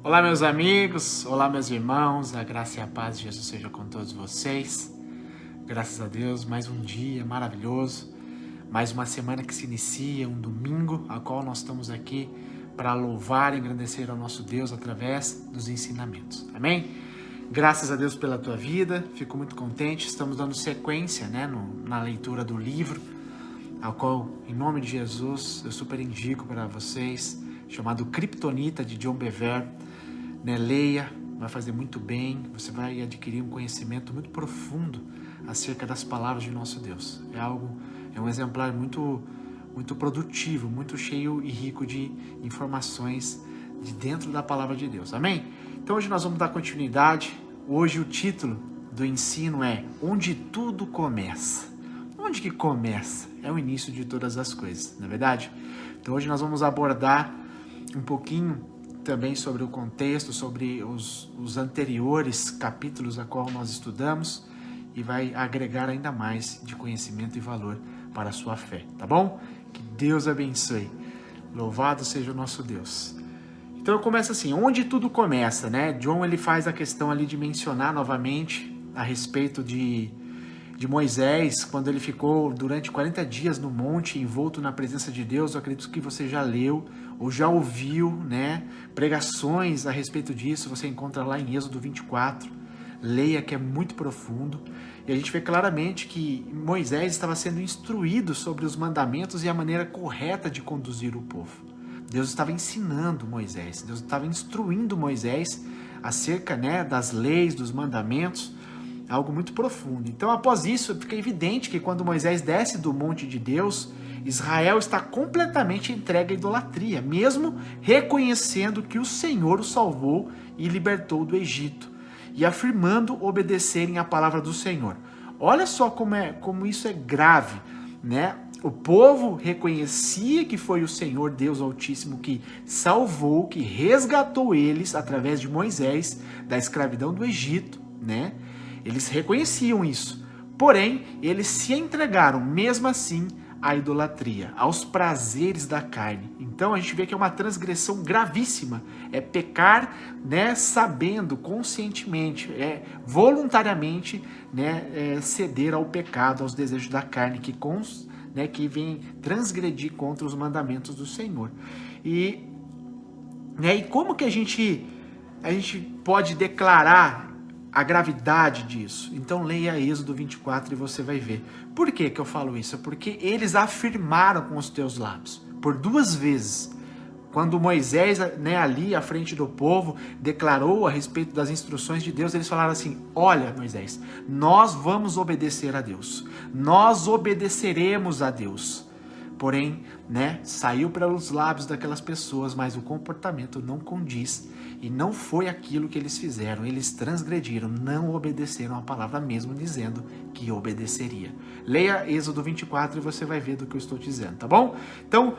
Olá, meus amigos, olá, meus irmãos, a graça e a paz de Jesus seja com todos vocês. Graças a Deus, mais um dia maravilhoso, mais uma semana que se inicia, um domingo, a qual nós estamos aqui para louvar e engrandecer ao nosso Deus através dos ensinamentos. Amém? Graças a Deus pela tua vida, fico muito contente, estamos dando sequência, na leitura do livro, ao qual, em nome de Jesus, eu super indico para vocês, chamado Kryptonita, de John Bevere. Leia, vai fazer muito bem, você vai adquirir um conhecimento muito profundo acerca das palavras de nosso Deus. É um exemplar muito produtivo, muito cheio e rico de informações de dentro da palavra de Deus. Amém? Então hoje nós vamos dar continuidade. Hoje o título do ensino é Onde Tudo Começa. Onde que começa? É o início de todas as coisas, não é verdade? Então hoje nós vamos abordar um pouquinho também sobre o contexto, sobre os anteriores capítulos a qual nós estudamos e vai agregar ainda mais de conhecimento e valor para a sua fé, tá bom? Que Deus abençoe. Louvado seja o nosso Deus. Então eu começo assim, onde tudo começa, né? John, ele faz a questão ali de mencionar novamente a respeito de Moisés, quando ele ficou durante 40 dias no monte, envolto na presença de Deus. Eu acredito que você já leu ou já ouviu, pregações a respeito disso, você encontra lá em Êxodo 24, leia, que é muito profundo, e a gente vê claramente que Moisés estava sendo instruído sobre os mandamentos e a maneira correta de conduzir o povo. Deus estava ensinando Moisés, Deus estava instruindo Moisés acerca, das leis, dos mandamentos, algo muito profundo. Então, após isso, fica evidente que quando Moisés desce do monte de Deus, Israel está completamente entregue à idolatria, mesmo reconhecendo que o Senhor o salvou e libertou do Egito, e afirmando obedecerem a palavra do Senhor. Olha só como isso é grave, O povo reconhecia que foi o Senhor Deus Altíssimo que salvou, que resgatou eles através de Moisés da escravidão do Egito, Eles reconheciam isso, porém, eles se entregaram, mesmo assim, à idolatria, aos prazeres da carne. Então, a gente vê que é uma transgressão gravíssima, é pecar, sabendo, conscientemente, voluntariamente, ceder ao pecado, aos desejos da carne, que vem transgredir contra os mandamentos do Senhor. E como que a gente pode declarar a gravidade disso? Então leia Êxodo 24 e você vai ver. Por que eu falo isso? Porque eles afirmaram com os teus lábios, por 2 vezes. Quando Moisés, ali à frente do povo, declarou a respeito das instruções de Deus, eles falaram assim: olha, Moisés, nós vamos obedecer a Deus, nós obedeceremos a Deus. Porém, saiu pelos lábios daquelas pessoas, mas o comportamento não condiz. E não foi aquilo que eles fizeram. Eles transgrediram, não obedeceram a palavra mesmo dizendo que obedeceria. Leia Êxodo 24 e você vai ver do que eu estou dizendo, tá bom? Então,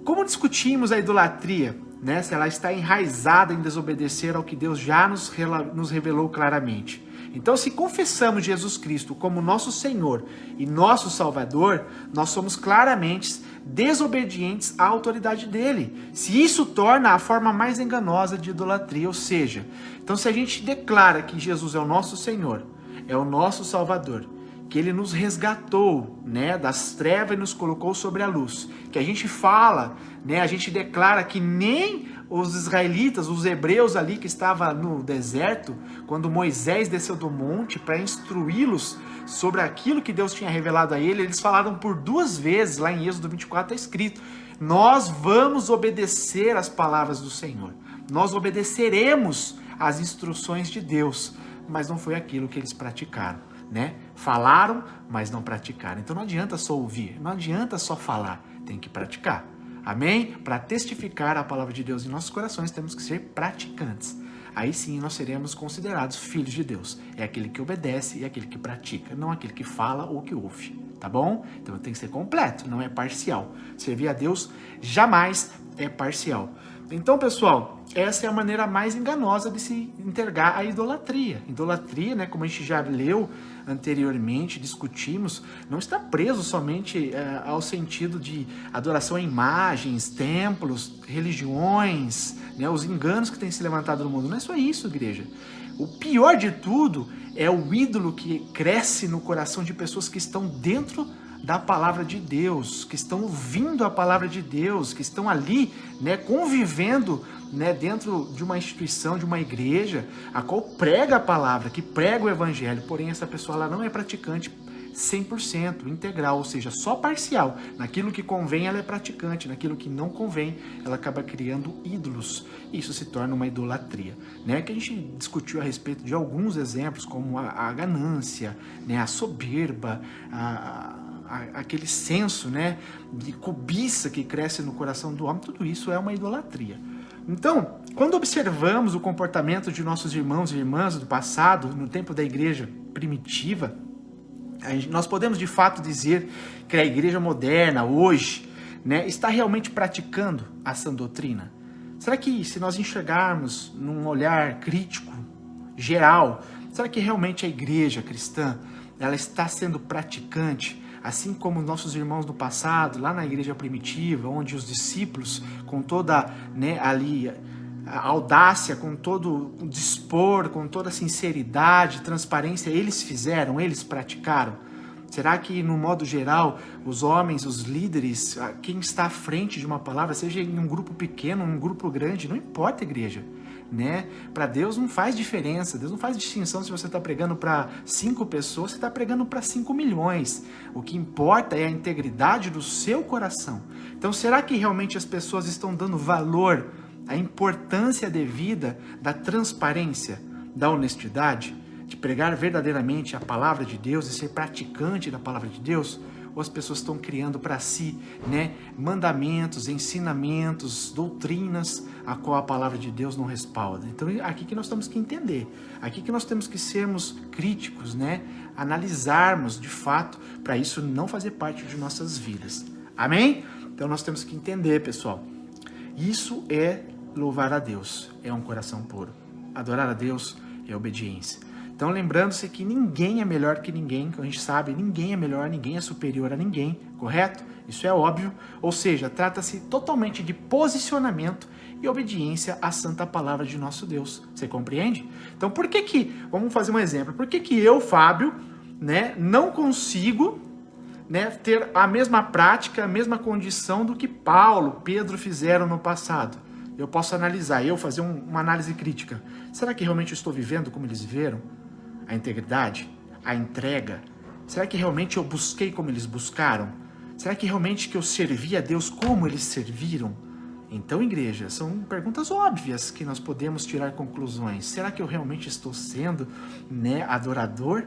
como discutimos a idolatria, se ela está enraizada em desobedecer ao que Deus já nos revelou claramente. Então, se confessamos Jesus Cristo como nosso Senhor e nosso Salvador, nós somos claramente desobedientes à autoridade dele. Se isso torna a forma mais enganosa de idolatria, ou seja, então se a gente declara que Jesus é o nosso Senhor, é o nosso Salvador, que ele nos resgatou, das trevas e nos colocou sobre a luz, que a gente fala, a gente declara que nem os israelitas, os hebreus ali que estavam no deserto, quando Moisés desceu do monte para instruí-los sobre aquilo que Deus tinha revelado a ele, eles falaram por 2 vezes, lá em Êxodo 24 está escrito: nós vamos obedecer às palavras do Senhor, nós obedeceremos às instruções de Deus, mas não foi aquilo que eles praticaram, Falaram, mas não praticaram. Então não adianta só ouvir, não adianta só falar, tem que praticar. Amém? Para testificar a palavra de Deus em nossos corações, temos que ser praticantes. Aí sim nós seremos considerados filhos de Deus. É aquele que obedece e aquele que pratica, não aquele que fala ou que ouve. Tá bom? Então tem que ser completo, não é parcial. Servir a Deus jamais é parcial. Então, pessoal, essa é a maneira mais enganosa de se entregar à idolatria. Idolatria, como a gente já leu anteriormente, discutimos, não está preso somente ao sentido de adoração a imagens, templos, religiões, né, os enganos que têm se levantado no mundo. Não é só isso, igreja. O pior de tudo é o ídolo que cresce no coração de pessoas que estão dentro da palavra de Deus, que estão ouvindo a palavra de Deus, que estão ali, né, convivendo, né, dentro de uma instituição, de uma igreja, a qual prega a palavra, que prega o evangelho, porém essa pessoa ela não é praticante 100% integral, ou seja, só parcial. Naquilo que convém ela é praticante, naquilo que não convém ela acaba criando ídolos. E isso se torna uma idolatria, né? Que a gente discutiu a respeito de alguns exemplos, como a ganância, né, a soberba, aquele senso, né, de cobiça que cresce no coração do homem. Tudo isso é uma idolatria. Então, quando observamos o comportamento de nossos irmãos e irmãs do passado, no tempo da igreja primitiva, nós podemos de fato dizer que a igreja moderna, hoje, né, está realmente praticando a sã doutrina? Será que, se nós enxergarmos num olhar crítico, geral, será que realmente a igreja cristã ela está sendo praticante, assim como nossos irmãos do passado, lá na igreja primitiva, onde os discípulos, com toda, né, ali, a audácia, com todo o dispor, com toda a sinceridade, transparência, eles fizeram, eles praticaram? Será que, no modo geral, os homens, os líderes, quem está à frente de uma palavra, seja em um grupo pequeno, um grupo grande, não importa, igreja, né? Para Deus não faz diferença, Deus não faz distinção se você está pregando para 5 pessoas, você está pregando para 5 milhões. O que importa é a integridade do seu coração. Então, será que realmente as pessoas estão dando valor à importância devida da transparência, da honestidade, de pregar verdadeiramente a palavra de Deus e ser praticante da palavra de Deus? Ou as pessoas estão criando para si, né, mandamentos, ensinamentos, doutrinas, a qual a palavra de Deus não respalda? Então, aqui que nós temos que entender, aqui que nós temos que sermos críticos, né, analisarmos de fato, para isso não fazer parte de nossas vidas. Amém? Então, nós temos que entender, pessoal, isso é louvar a Deus, é um coração puro. Adorar a Deus é obediência. Então, lembrando-se que ninguém é melhor que ninguém, que a gente sabe, ninguém é melhor, ninguém é superior a ninguém, correto? Isso é óbvio, ou seja, trata-se totalmente de posicionamento e obediência à santa palavra de nosso Deus. Você compreende? Então, por que vamos fazer um exemplo, por que eu, Fábio, né, não consigo, né, ter a mesma prática, a mesma condição do que Paulo, Pedro fizeram no passado? Eu posso analisar, fazer uma análise crítica. Será que realmente eu estou vivendo como eles viveram? A integridade? A entrega? Será que realmente eu busquei como eles buscaram? Será que realmente que eu servi a Deus como eles serviram? Então, igreja, são perguntas óbvias que nós podemos tirar conclusões. Será que eu realmente estou sendo, né, adorador?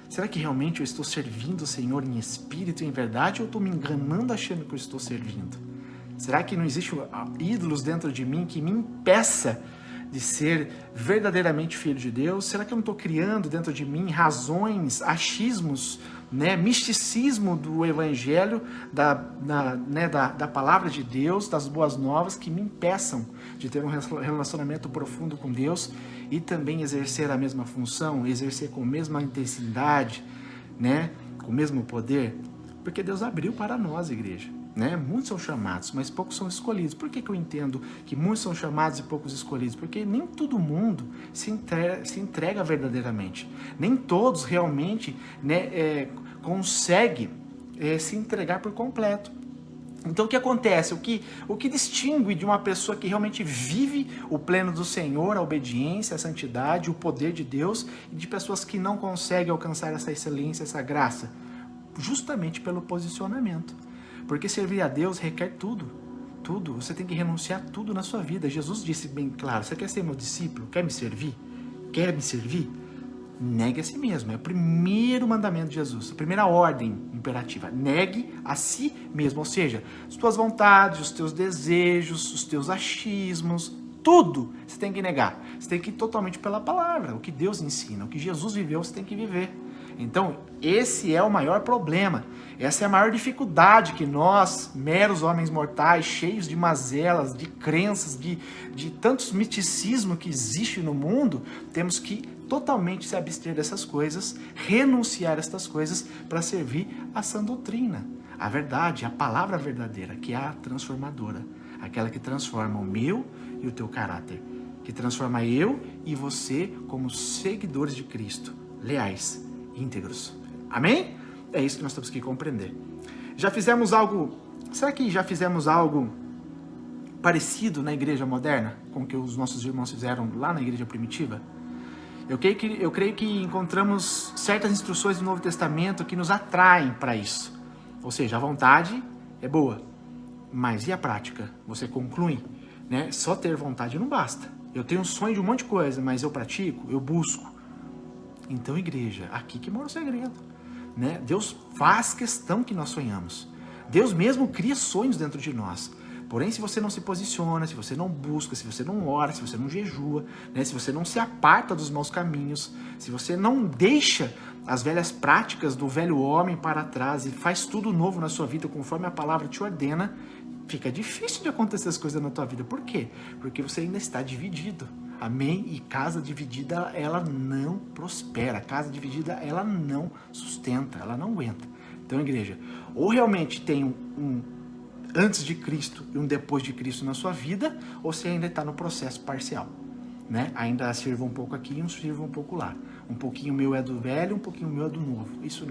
Será que realmente eu estou servindo o Senhor em espírito e em verdade, ou estou me enganando achando que eu estou servindo? Será que não existe ídolos dentro de mim que me impeça de ser verdadeiramente filho de Deus? Será que eu não estou criando dentro de mim razões, achismos, né, misticismo do evangelho, da palavra de Deus, das boas novas, que me impeçam de ter um relacionamento profundo com Deus e também exercer a mesma função, exercer com a mesma intensidade, né, com o mesmo poder? Porque Deus abriu para nós, igreja. Né? Muitos são chamados, mas poucos são escolhidos. Por que eu entendo que muitos são chamados e poucos escolhidos? Porque nem todo mundo se entrega verdadeiramente. Nem todos realmente, né, conseguem se entregar por completo. Então, o que acontece? O que distingue de uma pessoa que realmente vive o pleno do Senhor, a obediência, a santidade, o poder de Deus, e de pessoas que não conseguem alcançar essa excelência, essa graça? Justamente pelo posicionamento. Porque servir a Deus requer tudo. Tudo. Você tem que renunciar a tudo na sua vida. Jesus disse bem claro: você quer ser meu discípulo? Quer me servir? Quer me servir? Negue a si mesmo. É o primeiro mandamento de Jesus. A primeira ordem imperativa. Negue a si mesmo. Ou seja, as tuas vontades, os teus desejos, os teus achismos, tudo você tem que negar. Você tem que ir totalmente pela palavra. O que Deus ensina, o que Jesus viveu, você tem que viver. Então, esse é o maior problema. Essa é a maior dificuldade que nós, meros homens mortais, cheios de mazelas, de crenças, de tantos misticismo que existe no mundo, temos que totalmente se abster dessas coisas, renunciar a estas coisas para servir a sã doutrina, a verdade, a palavra verdadeira, que é a transformadora, aquela que transforma o meu e o teu caráter, que transforma eu e você como seguidores de Cristo, leais, íntegros. Amém? É isso que nós temos que compreender. Será que já fizemos algo parecido na igreja moderna com o que os nossos irmãos fizeram lá na igreja primitiva? Eu creio que encontramos certas instruções do Novo Testamento que nos atraem para isso. Ou seja, a vontade é boa, mas e a prática? Você conclui, né? Só ter vontade não basta. Eu tenho um sonho de um monte de coisa, mas eu pratico, eu busco. Então, igreja, aqui que mora o segredo, né? Deus faz questão que nós sonhamos. Deus mesmo cria sonhos dentro de nós. Porém, se você não se posiciona, se você não busca, se você não ora, se você não jejua, né? Se você não se aparta dos maus caminhos, se você não deixa as velhas práticas do velho homem para trás e faz tudo novo na sua vida conforme a palavra te ordena, fica difícil de acontecer as coisas na tua vida. Por quê? Porque você ainda está dividido. Amém? E casa dividida, ela não prospera. Casa dividida, ela não sustenta, ela não aguenta. Então, igreja, ou realmente tem um antes de Cristo e um depois de Cristo na sua vida, ou você ainda está no processo parcial, né? Ainda sirva um pouco aqui e sirva um pouco lá. Um pouquinho meu é do velho, um pouquinho meu é do novo. Isso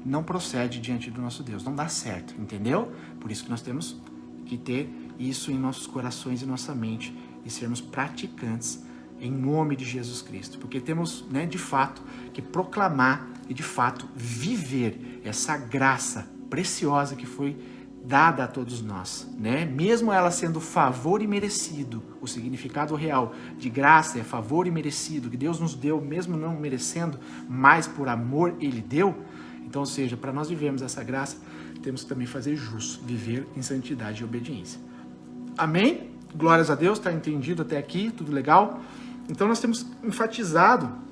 não procede diante do nosso Deus, não dá certo, entendeu? Por isso que nós temos que ter isso em nossos corações e nossa mente e sermos praticantes em nome de Jesus Cristo, porque temos, né, de fato, que proclamar e de fato viver essa graça preciosa que foi dada a todos nós, né? Mesmo ela sendo favor e merecido, o significado real de graça é favor e merecido, que Deus nos deu, mesmo não merecendo, mas por amor Ele deu. Então, ou seja, para nós vivermos essa graça, temos que também fazer jus, viver em santidade e obediência. Amém? Glórias a Deus, está entendido até aqui, tudo legal? Então nós temos enfatizado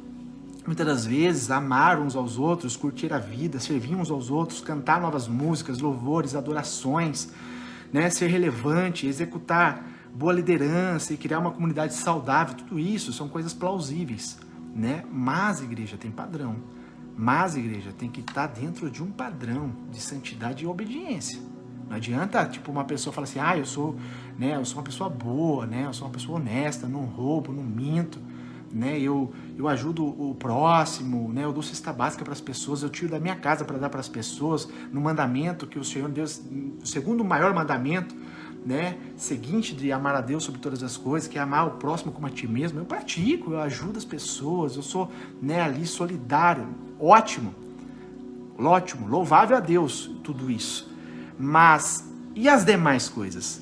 muitas das vezes, amar uns aos outros, curtir a vida, servir uns aos outros, cantar novas músicas, louvores, adorações, né? Ser relevante, executar boa liderança e criar uma comunidade saudável, tudo isso são coisas plausíveis, né? Mas, igreja, tem padrão. Mas, igreja, tem que estar dentro de um padrão de santidade e obediência. Não adianta, tipo, uma pessoa falar assim, eu sou uma pessoa boa, né? Eu sou uma pessoa honesta, não roubo, não minto, né? Eu ajudo o próximo, né? Eu dou cesta básica para as pessoas, eu tiro da minha casa para dar para as pessoas, no mandamento que o Senhor Deus, o segundo maior mandamento, né? Seguinte de amar a Deus sobre todas as coisas, que é amar o próximo como a ti mesmo. Eu pratico, eu ajudo as pessoas, eu sou, né, ali solidário, ótimo, louvável a Deus, tudo isso. Mas, e as demais coisas?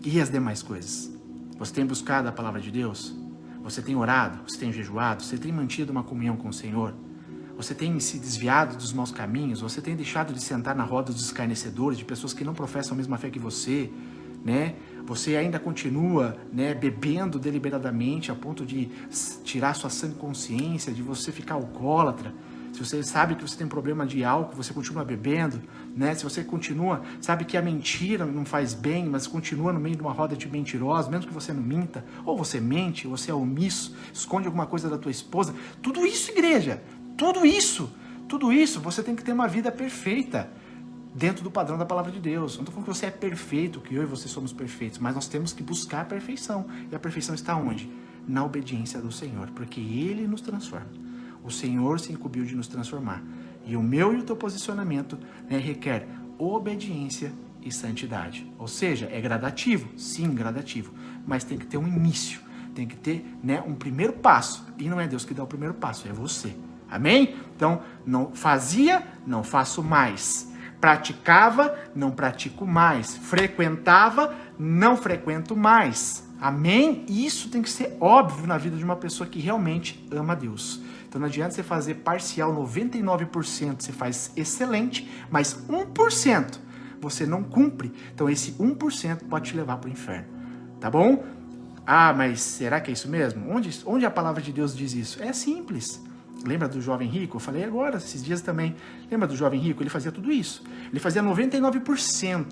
E as demais coisas? Você tem buscado a palavra de Deus? Você tem orado? Você tem jejuado? Você tem mantido uma comunhão com o Senhor? Você tem se desviado dos maus caminhos? Você tem deixado de sentar na roda dos escarnecedores, de pessoas que não professam a mesma fé que você, né? Você ainda continua, né, bebendo deliberadamente a ponto de tirar sua sã consciência, de você ficar alcoólatra? Se você sabe que você tem problema de álcool, você continua bebendo, né? Se você continua, sabe que a mentira não faz bem, mas continua no meio de uma roda de mentirosos, mesmo que você não minta, ou você mente, ou você é omisso, esconde alguma coisa da tua esposa, tudo isso, igreja, tudo isso, você tem que ter uma vida perfeita, dentro do padrão da palavra de Deus. Não estou falando que você é perfeito, que eu e você somos perfeitos, mas nós temos que buscar a perfeição, e a perfeição está onde? Na obediência do Senhor, porque Ele nos transforma. O Senhor se incumbiu de nos transformar. E o meu e o teu posicionamento, né, requer obediência e santidade. Ou seja, é gradativo? Sim, gradativo. Mas tem que ter um início. Tem que ter, né, um primeiro passo. E não é Deus que dá o primeiro passo, é você. Amém? Então, não fazia, não faço mais. Praticava, não pratico mais. Frequentava, não frequento mais. Amém? Isso tem que ser óbvio na vida de uma pessoa que realmente ama a Deus. Então não adianta você fazer parcial, 99% você faz excelente, mas 1% você não cumpre. Então esse 1% pode te levar para o inferno. Tá bom? Mas será que é isso mesmo? Onde a palavra de Deus diz isso? É simples. Lembra do jovem rico? Eu falei agora, esses dias também. Lembra do jovem rico? Ele fazia tudo isso. Ele fazia 99%.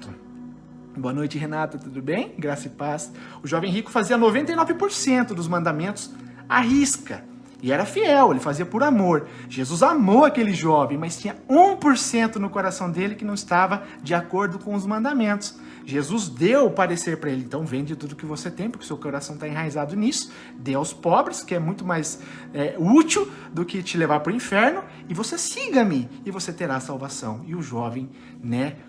Boa noite, Renata, tudo bem? Graça e paz. O jovem rico fazia 99% dos mandamentos à risca. E era fiel, ele fazia por amor. Jesus amou aquele jovem, mas tinha 1% no coração dele que não estava de acordo com os mandamentos. Jesus deu o parecer para ele, então vende tudo que você tem, porque o seu coração está enraizado nisso, dê aos pobres, que é muito mais útil do que te levar para o inferno, e você siga-me, e você terá salvação. E o jovem,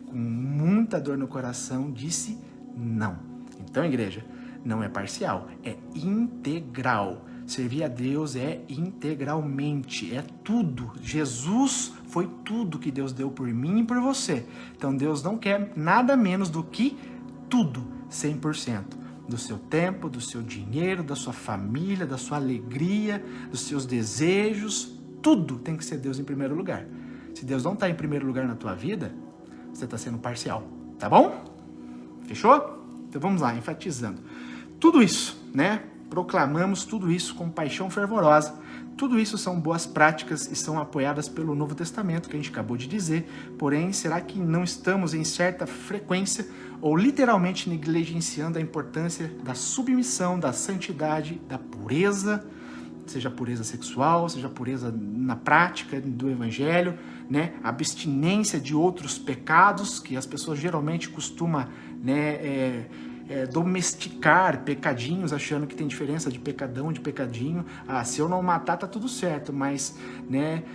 com muita dor no coração, disse não. Então, igreja, não é parcial, é integral. Servir a Deus é integralmente, é tudo. Jesus foi tudo que Deus deu por mim e por você. Então Deus não quer nada menos do que tudo, 100%. Do seu tempo, do seu dinheiro, da sua família, da sua alegria, dos seus desejos. Tudo tem que ser Deus em primeiro lugar. Se Deus não está em primeiro lugar na tua vida, você está sendo parcial, tá bom? Fechou? Então vamos lá, enfatizando. Tudo isso, proclamamos tudo isso com paixão fervorosa. Tudo isso são boas práticas e são apoiadas pelo Novo Testamento, que a gente acabou de dizer. Porém, será que não estamos em certa frequência ou literalmente negligenciando a importância da submissão, da santidade, da pureza, seja pureza sexual, seja pureza na prática do Evangelho, a abstinência de outros pecados, que as pessoas geralmente costumam domesticar pecadinhos, achando que tem diferença de pecadão, de pecadinho. Se eu não matar, tá tudo certo, mas,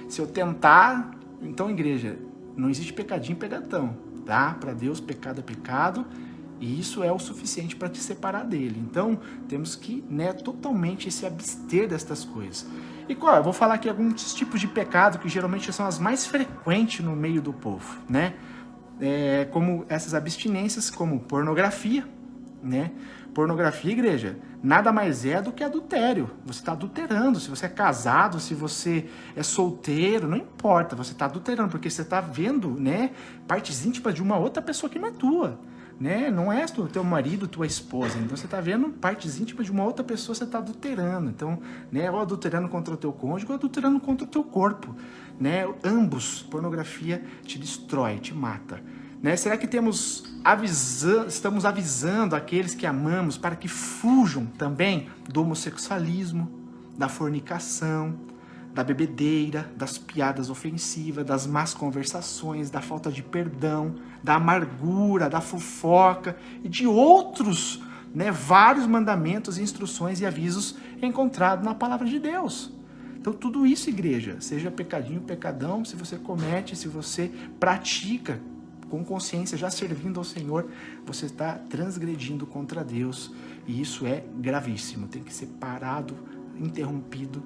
se eu tentar... Então, igreja, não existe pecadinho e pegadão, tá? Para Deus, pecado é pecado, e isso é o suficiente para te separar dele. Então, temos que, totalmente se abster destas coisas. E qual? Eu vou falar aqui alguns tipos de pecado que geralmente são as mais frequentes no meio do povo, como essas abstinências, como pornografia, Pornografia, igreja, nada mais é do que adultério. Você está adulterando. Se você é casado, se você é solteiro, não importa, você está adulterando, porque você está vendo, partes íntimas de uma outra pessoa que não é tua, não é teu marido, tua esposa. Então você está vendo partes íntimas de uma outra pessoa, você está adulterando. Então, ou adulterando contra o teu cônjuge, ou adulterando contra o teu corpo, Ambos, pornografia te destrói, te mata. Será que estamos avisando aqueles que amamos para que fujam também do homossexualismo, da fornicação, da bebedeira, das piadas ofensivas, das más conversações, da falta de perdão, da amargura, da fofoca e de outros, vários mandamentos, instruções e avisos encontrados na palavra de Deus. Então tudo isso, igreja, seja pecadinho, pecadão, se você comete, se você pratica, com consciência, já servindo ao Senhor, você está transgredindo contra Deus. E isso é gravíssimo. Tem que ser parado, interrompido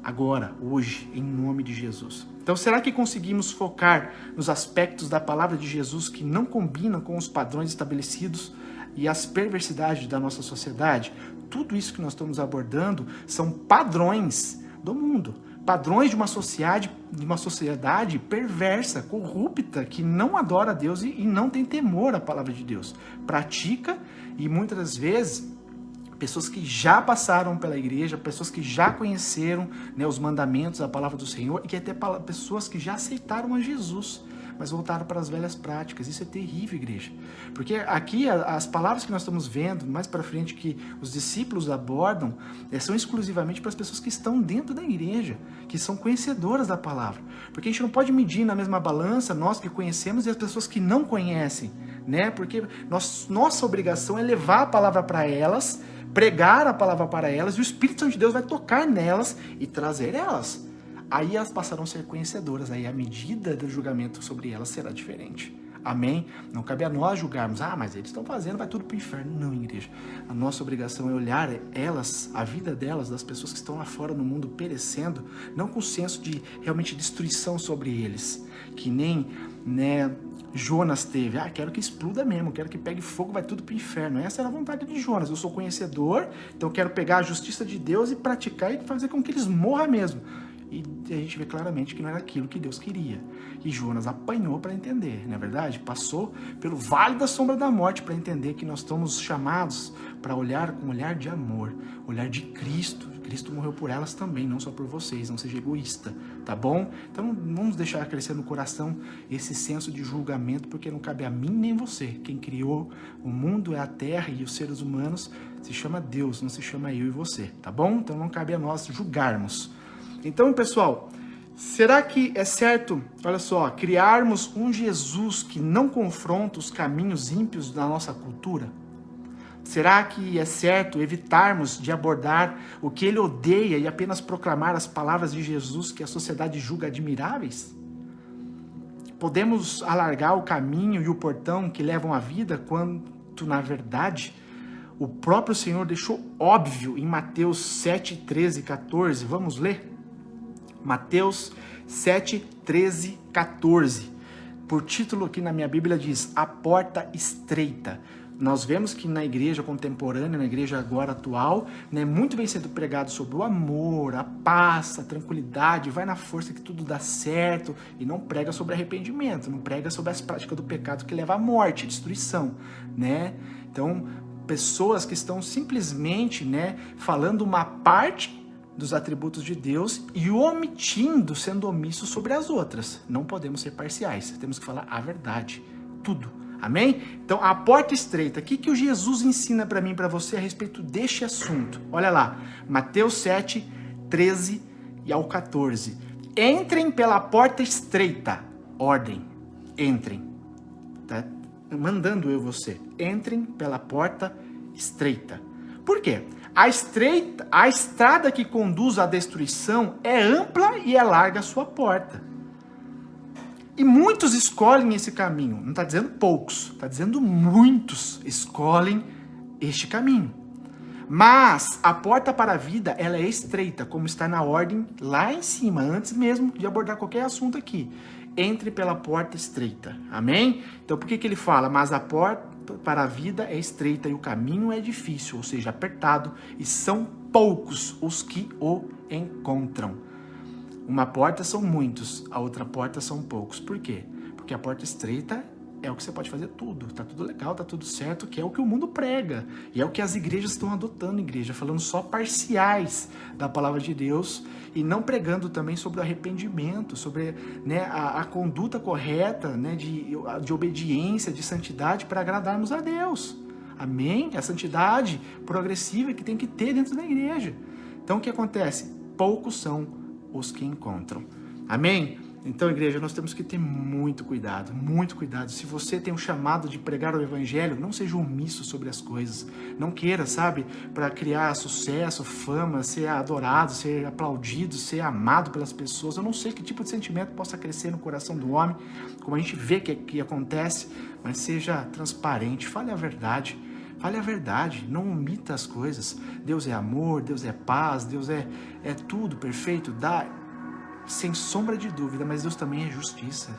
agora, hoje, em nome de Jesus. Então, será que conseguimos focar nos aspectos da palavra de Jesus que não combinam com os padrões estabelecidos e as perversidades da nossa sociedade? Tudo isso que nós estamos abordando são padrões do mundo. Padrões de uma sociedade perversa, corrupta, que não adora a Deus e não tem temor à palavra de Deus. Pratica, e muitas das vezes, pessoas que já passaram pela igreja, pessoas que já conheceram os mandamentos, a palavra do Senhor, e que até pessoas que já aceitaram a Jesus, mas voltaram para as velhas práticas. Isso é terrível, igreja. Porque aqui as palavras que nós estamos vendo, mais para frente, que os discípulos abordam, são exclusivamente para as pessoas que estão dentro da igreja, que são conhecedoras da palavra. Porque a gente não pode medir na mesma balança nós que conhecemos e as pessoas que não conhecem, Porque nossa obrigação é levar a palavra para elas, pregar a palavra para elas, e o Espírito Santo de Deus vai tocar nelas e trazer elas. Aí elas passarão a ser conhecedoras, aí a medida do julgamento sobre elas será diferente. Amém? Não cabe a nós julgarmos, mas eles estão fazendo, vai tudo para o inferno. Não, igreja. A nossa obrigação é olhar elas, a vida delas, das pessoas que estão lá fora no mundo perecendo, não com o senso de realmente destruição sobre eles, que nem, Jonas teve. Quero que exploda mesmo, quero que pegue fogo, vai tudo para o inferno. Essa era a vontade de Jonas. Eu sou conhecedor, então quero pegar a justiça de Deus e praticar e fazer com que eles morram mesmo. E a gente vê claramente que não era aquilo que Deus queria. E Jonas apanhou para entender, não é verdade? Passou pelo vale da sombra da morte para entender que nós estamos chamados para olhar com um olhar de amor, olhar de Cristo. Cristo morreu por elas também, não só por vocês, não seja egoísta, tá bom? Então não vamos deixar crescer no coração esse senso de julgamento, porque não cabe a mim nem você. Quem criou o mundo, é a terra e os seres humanos, se chama Deus, não se chama eu e você, tá bom? Então não cabe a nós julgarmos. Então, pessoal, Será que é certo, olha só, criarmos um Jesus que não confronta os caminhos ímpios da nossa cultura? Será que é certo evitarmos de abordar o que ele odeia e apenas proclamar as palavras de Jesus que a sociedade julga admiráveis? Podemos alargar o caminho e o portão que levam à vida quando, na verdade, o próprio Senhor deixou óbvio em Mateus 7, 13 e 14. Vamos ler? Mateus 7, 13, 14. Por título aqui na minha Bíblia diz, a porta estreita. Nós vemos que na igreja contemporânea, na igreja agora atual, né, muito vem sendo pregado sobre o amor, a paz, a tranquilidade, vai na força que tudo dá certo, e não prega sobre arrependimento, não prega sobre as práticas do pecado que leva à morte, destruição, né? Então, pessoas que estão simplesmente, né, falando uma parte dos atributos de Deus e omitindo, sendo omisso sobre as outras. Não podemos ser parciais, temos que falar a verdade, tudo. Amém? Então, a porta estreita. O que o Jesus ensina para mim e para você a respeito deste assunto? Olha lá, Mateus 7, 13 e ao 14. Entrem pela porta estreita. Ordem. Entrem. Tá mandando eu você. Entrem pela porta estreita. Por quê? A estrada que conduz à destruição é ampla e é larga a sua porta. E muitos escolhem esse caminho. Não está dizendo poucos, está dizendo muitos escolhem este caminho. Mas a porta para a vida, ela é estreita, como está na ordem lá em cima, antes mesmo de abordar qualquer assunto aqui. Entre pela porta estreita. Amém? Então por que ele fala? Mas a porta para a vida é estreita e o caminho é difícil, ou seja, apertado, e são poucos os que o encontram. Uma porta são muitos, a outra porta são poucos. Por quê? Porque a porta estreita é o que você pode fazer tudo. Tá tudo legal, tá tudo certo, que é o que o mundo prega. E é o que as igrejas estão adotando, igreja, falando só parciais da palavra de Deus e não pregando também sobre o arrependimento, sobre, né, a conduta correta, né, de obediência, de santidade para agradarmos a Deus. Amém? A santidade progressiva que tem que ter dentro da igreja. Então o que acontece? Poucos são os que encontram. Amém? Então, igreja, nós temos que ter muito cuidado, muito cuidado. Se você tem um chamado de pregar o evangelho, não seja omisso sobre as coisas. Não queira, sabe, para criar sucesso, fama, ser adorado, ser aplaudido, ser amado pelas pessoas. Eu não sei que tipo de sentimento possa crescer no coração do homem, como a gente vê que acontece, mas seja transparente, fale a verdade. Fale a verdade, não omita as coisas. Deus é amor, Deus é paz, Deus é tudo perfeito, dá sem sombra de dúvida, mas Deus também é justiça.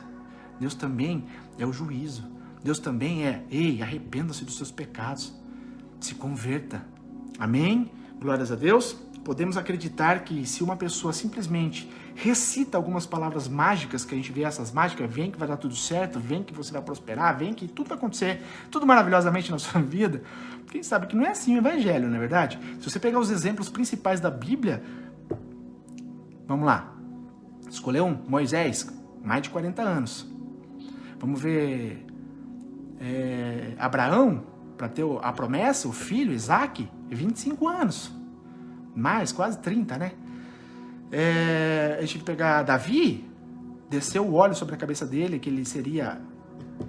Deus também é o juízo. Deus também ei, arrependa-se dos seus pecados. Se converta. Amém? Glórias a Deus. Podemos acreditar que se uma pessoa simplesmente recita algumas palavras mágicas, que a gente vê essas mágicas, vem que vai dar tudo certo, vem que você vai prosperar, vem que tudo vai acontecer, tudo maravilhosamente na sua vida, quem sabe que não é assim o evangelho, não é verdade? Se você pegar os exemplos principais da Bíblia, vamos lá, escolher um, Moisés, mais de 40 anos. Vamos ver Abraão, para ter a promessa, o filho, Isaac, 25 anos. Mais, quase 30, né? A gente pegar Davi, desceu o óleo sobre a cabeça dele, que ele seria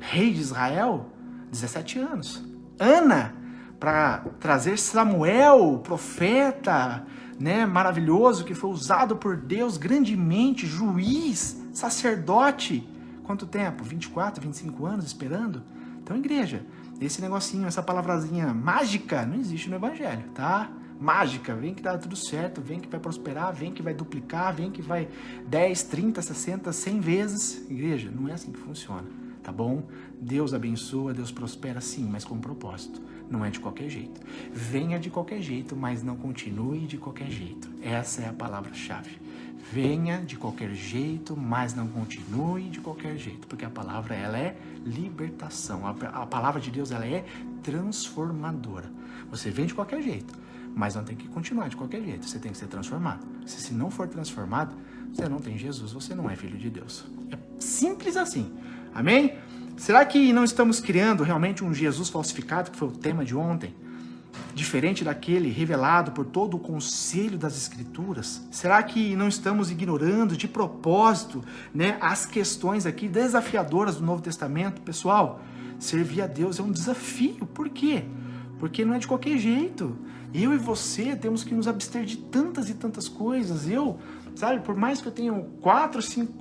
rei de Israel, 17 anos. Ana, para trazer Samuel, profeta, né, maravilhoso, que foi usado por Deus grandemente, juiz, sacerdote. Quanto tempo? 24, 25 anos esperando? Então, igreja, esse negocinho, essa palavrazinha mágica não existe no evangelho, tá? Mágica, vem que dá tudo certo, vem que vai prosperar, vem que vai duplicar, vem que vai 10, 30, 60, 100 vezes. Igreja, não é assim que funciona, tá bom? Deus abençoa, Deus prospera sim, mas com propósito. Não é de qualquer jeito. Venha de qualquer jeito, mas não continue de qualquer jeito. Essa é a palavra-chave. Venha de qualquer jeito, mas não continue de qualquer jeito, porque a palavra, ela é libertação. A palavra de Deus, ela é transformadora. Você vem de qualquer jeito, mas não tem que continuar de qualquer jeito. Você tem que ser transformado. Se não for transformado, você não tem Jesus, você não é filho de Deus. É simples assim. Amém? Será que não estamos criando realmente um Jesus falsificado, que foi o tema de ontem? diferente daquele revelado por todo o conselho das Escrituras? Será que não estamos ignorando de propósito, né, as questões aqui desafiadoras do Novo Testamento? Pessoal, servir a Deus é um desafio. Por quê? Porque não é de qualquer jeito. Eu e você temos que nos abster de tantas e tantas coisas. Sabe, por mais que eu tenha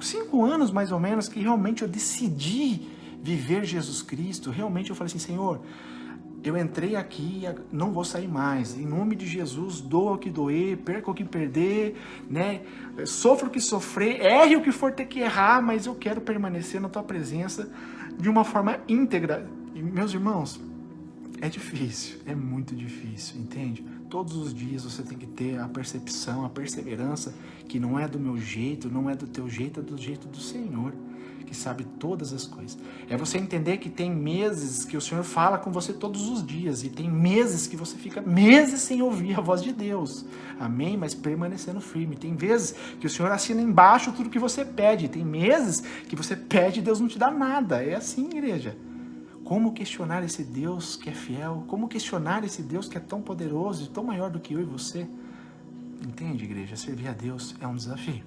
5 anos mais ou menos, que realmente eu decidi viver Jesus Cristo, realmente eu falei assim, Senhor, eu entrei aqui, não vou sair mais. Em nome de Jesus, doa o que doer, perca o que perder, né? Sofra o que sofrer, erre o que for ter que errar, mas eu quero permanecer na tua presença de uma forma íntegra. E, meus irmãos, é difícil, é muito difícil, entende? Todos os dias você tem que ter a percepção, a perseverança, que não é do meu jeito, não é do teu jeito, é do jeito do Senhor, que sabe todas as coisas. É você entender que tem meses que o Senhor fala com você todos os dias, e tem meses que você fica meses sem ouvir a voz de Deus. Amém? Mas permanecendo firme. Tem vezes que o Senhor assina embaixo tudo que você pede. Tem meses que você pede e Deus não te dá nada. É assim, igreja. Como questionar esse Deus que é fiel? Como questionar esse Deus que é tão poderoso e tão maior do que eu e você? Entende, igreja? Servir a Deus é um desafio.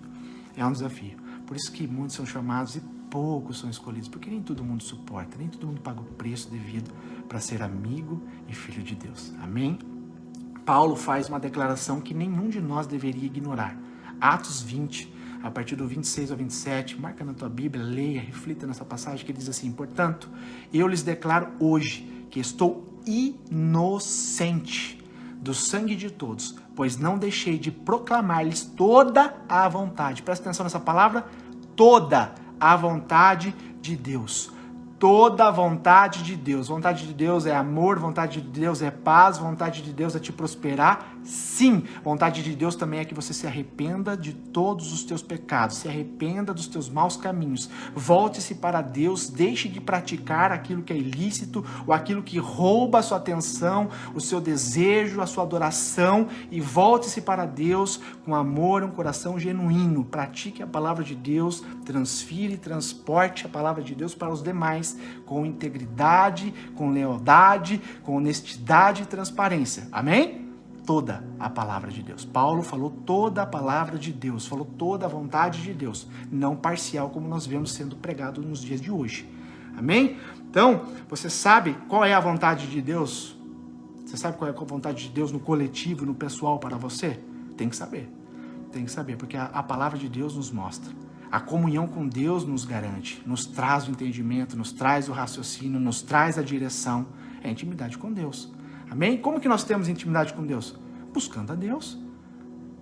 É um desafio. Por isso que muitos são chamados e poucos são escolhidos, porque nem todo mundo suporta, nem todo mundo paga o preço devido para ser amigo e filho de Deus. Amém? Paulo faz uma declaração que nenhum de nós deveria ignorar. Atos 20, a partir do 26 ao 27, marca na tua Bíblia, leia, reflita nessa passagem que diz assim: portanto, eu lhes declaro hoje que estou inocente do sangue de todos, pois não deixei de proclamar-lhes toda a vontade. Presta atenção nessa palavra, toda a vontade de Deus. Toda a vontade de Deus. Vontade de Deus é amor, vontade de Deus é paz, vontade de Deus é te prosperar. Sim, vontade de Deus também é que você se arrependa de todos os teus pecados, se arrependa dos teus maus caminhos, volte-se para Deus, deixe de praticar aquilo que é ilícito, ou aquilo que rouba a sua atenção, o seu desejo, a sua adoração, e volte-se para Deus com amor, um coração genuíno. Pratique a palavra de Deus, transfira e transporte a palavra de Deus para os demais, com integridade, com lealdade, com honestidade e transparência. Amém? Toda a palavra de Deus. Paulo falou toda a palavra de Deus, falou toda a vontade de Deus, não parcial como nós vemos sendo pregado nos dias de hoje. Amém? Então, você sabe qual é a vontade de Deus? Você sabe qual é a vontade de Deus no coletivo, no pessoal para você? Tem que saber. Tem que saber, porque a palavra de Deus nos mostra. A comunhão com Deus nos garante, nos traz o entendimento, nos traz o raciocínio, nos traz a direção. É a intimidade com Deus. Amém? Como que nós temos intimidade com Deus? Buscando a Deus.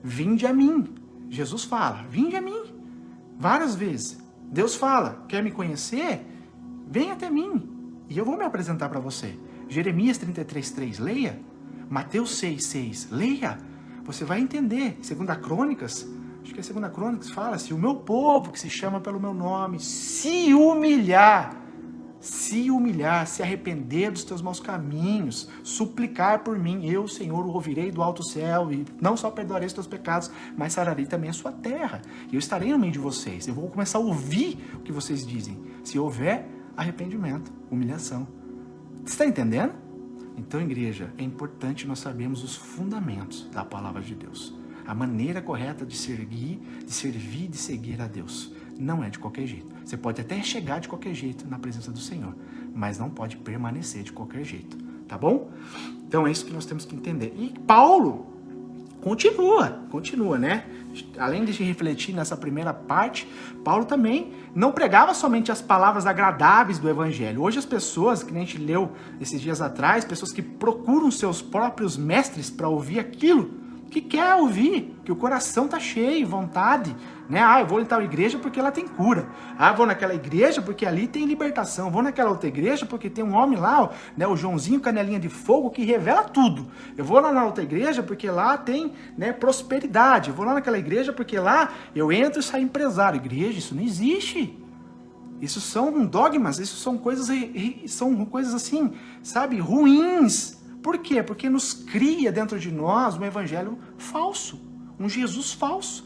Vinde a mim. Jesus fala, vinde a mim. Várias vezes. Deus fala, quer me conhecer? Vem até mim. E eu vou me apresentar para você. Jeremias 33:3, leia. Mateus 6:6, leia. Você vai entender. 2 Crônicas, acho que é 2 Crônicas, fala: se o meu povo, que se chama pelo meu nome, se humilhar, se arrepender dos teus maus caminhos, suplicar por mim, eu, Senhor, o ouvirei do alto céu, e não só perdoarei os teus pecados, mas sararei também a sua terra. E eu estarei no meio de vocês. Eu vou começar a ouvir o que vocês dizem. Se houver arrependimento, humilhação. Você está entendendo? Então, igreja, é importante nós sabermos os fundamentos da palavra de Deus. A maneira correta de servir, de seguir a Deus. Não é de qualquer jeito. Você pode até chegar de qualquer jeito na presença do Senhor, mas não pode permanecer de qualquer jeito, tá bom? Então é isso que nós temos que entender. E Paulo continua, né? Além de se refletir nessa primeira parte, Paulo também não pregava somente as palavras agradáveis do Evangelho. Hoje as pessoas, que a gente leu esses dias atrás, pessoas que procuram seus próprios mestres para ouvir aquilo que quer ouvir, que o coração tá cheio, vontade, né? Eu vou em tal igreja porque lá tem cura. Vou naquela igreja porque ali tem libertação. Vou naquela outra igreja porque tem um homem lá, né, o Joãozinho Canelinha de Fogo, que revela tudo. Eu vou lá na outra igreja porque lá tem, né, prosperidade. Eu vou lá naquela igreja porque lá eu entro e saio empresário. Igreja, isso não existe. Isso são dogmas, isso são coisas assim, sabe, ruins. Por quê? Porque nos cria dentro de nós um evangelho falso, um Jesus falso.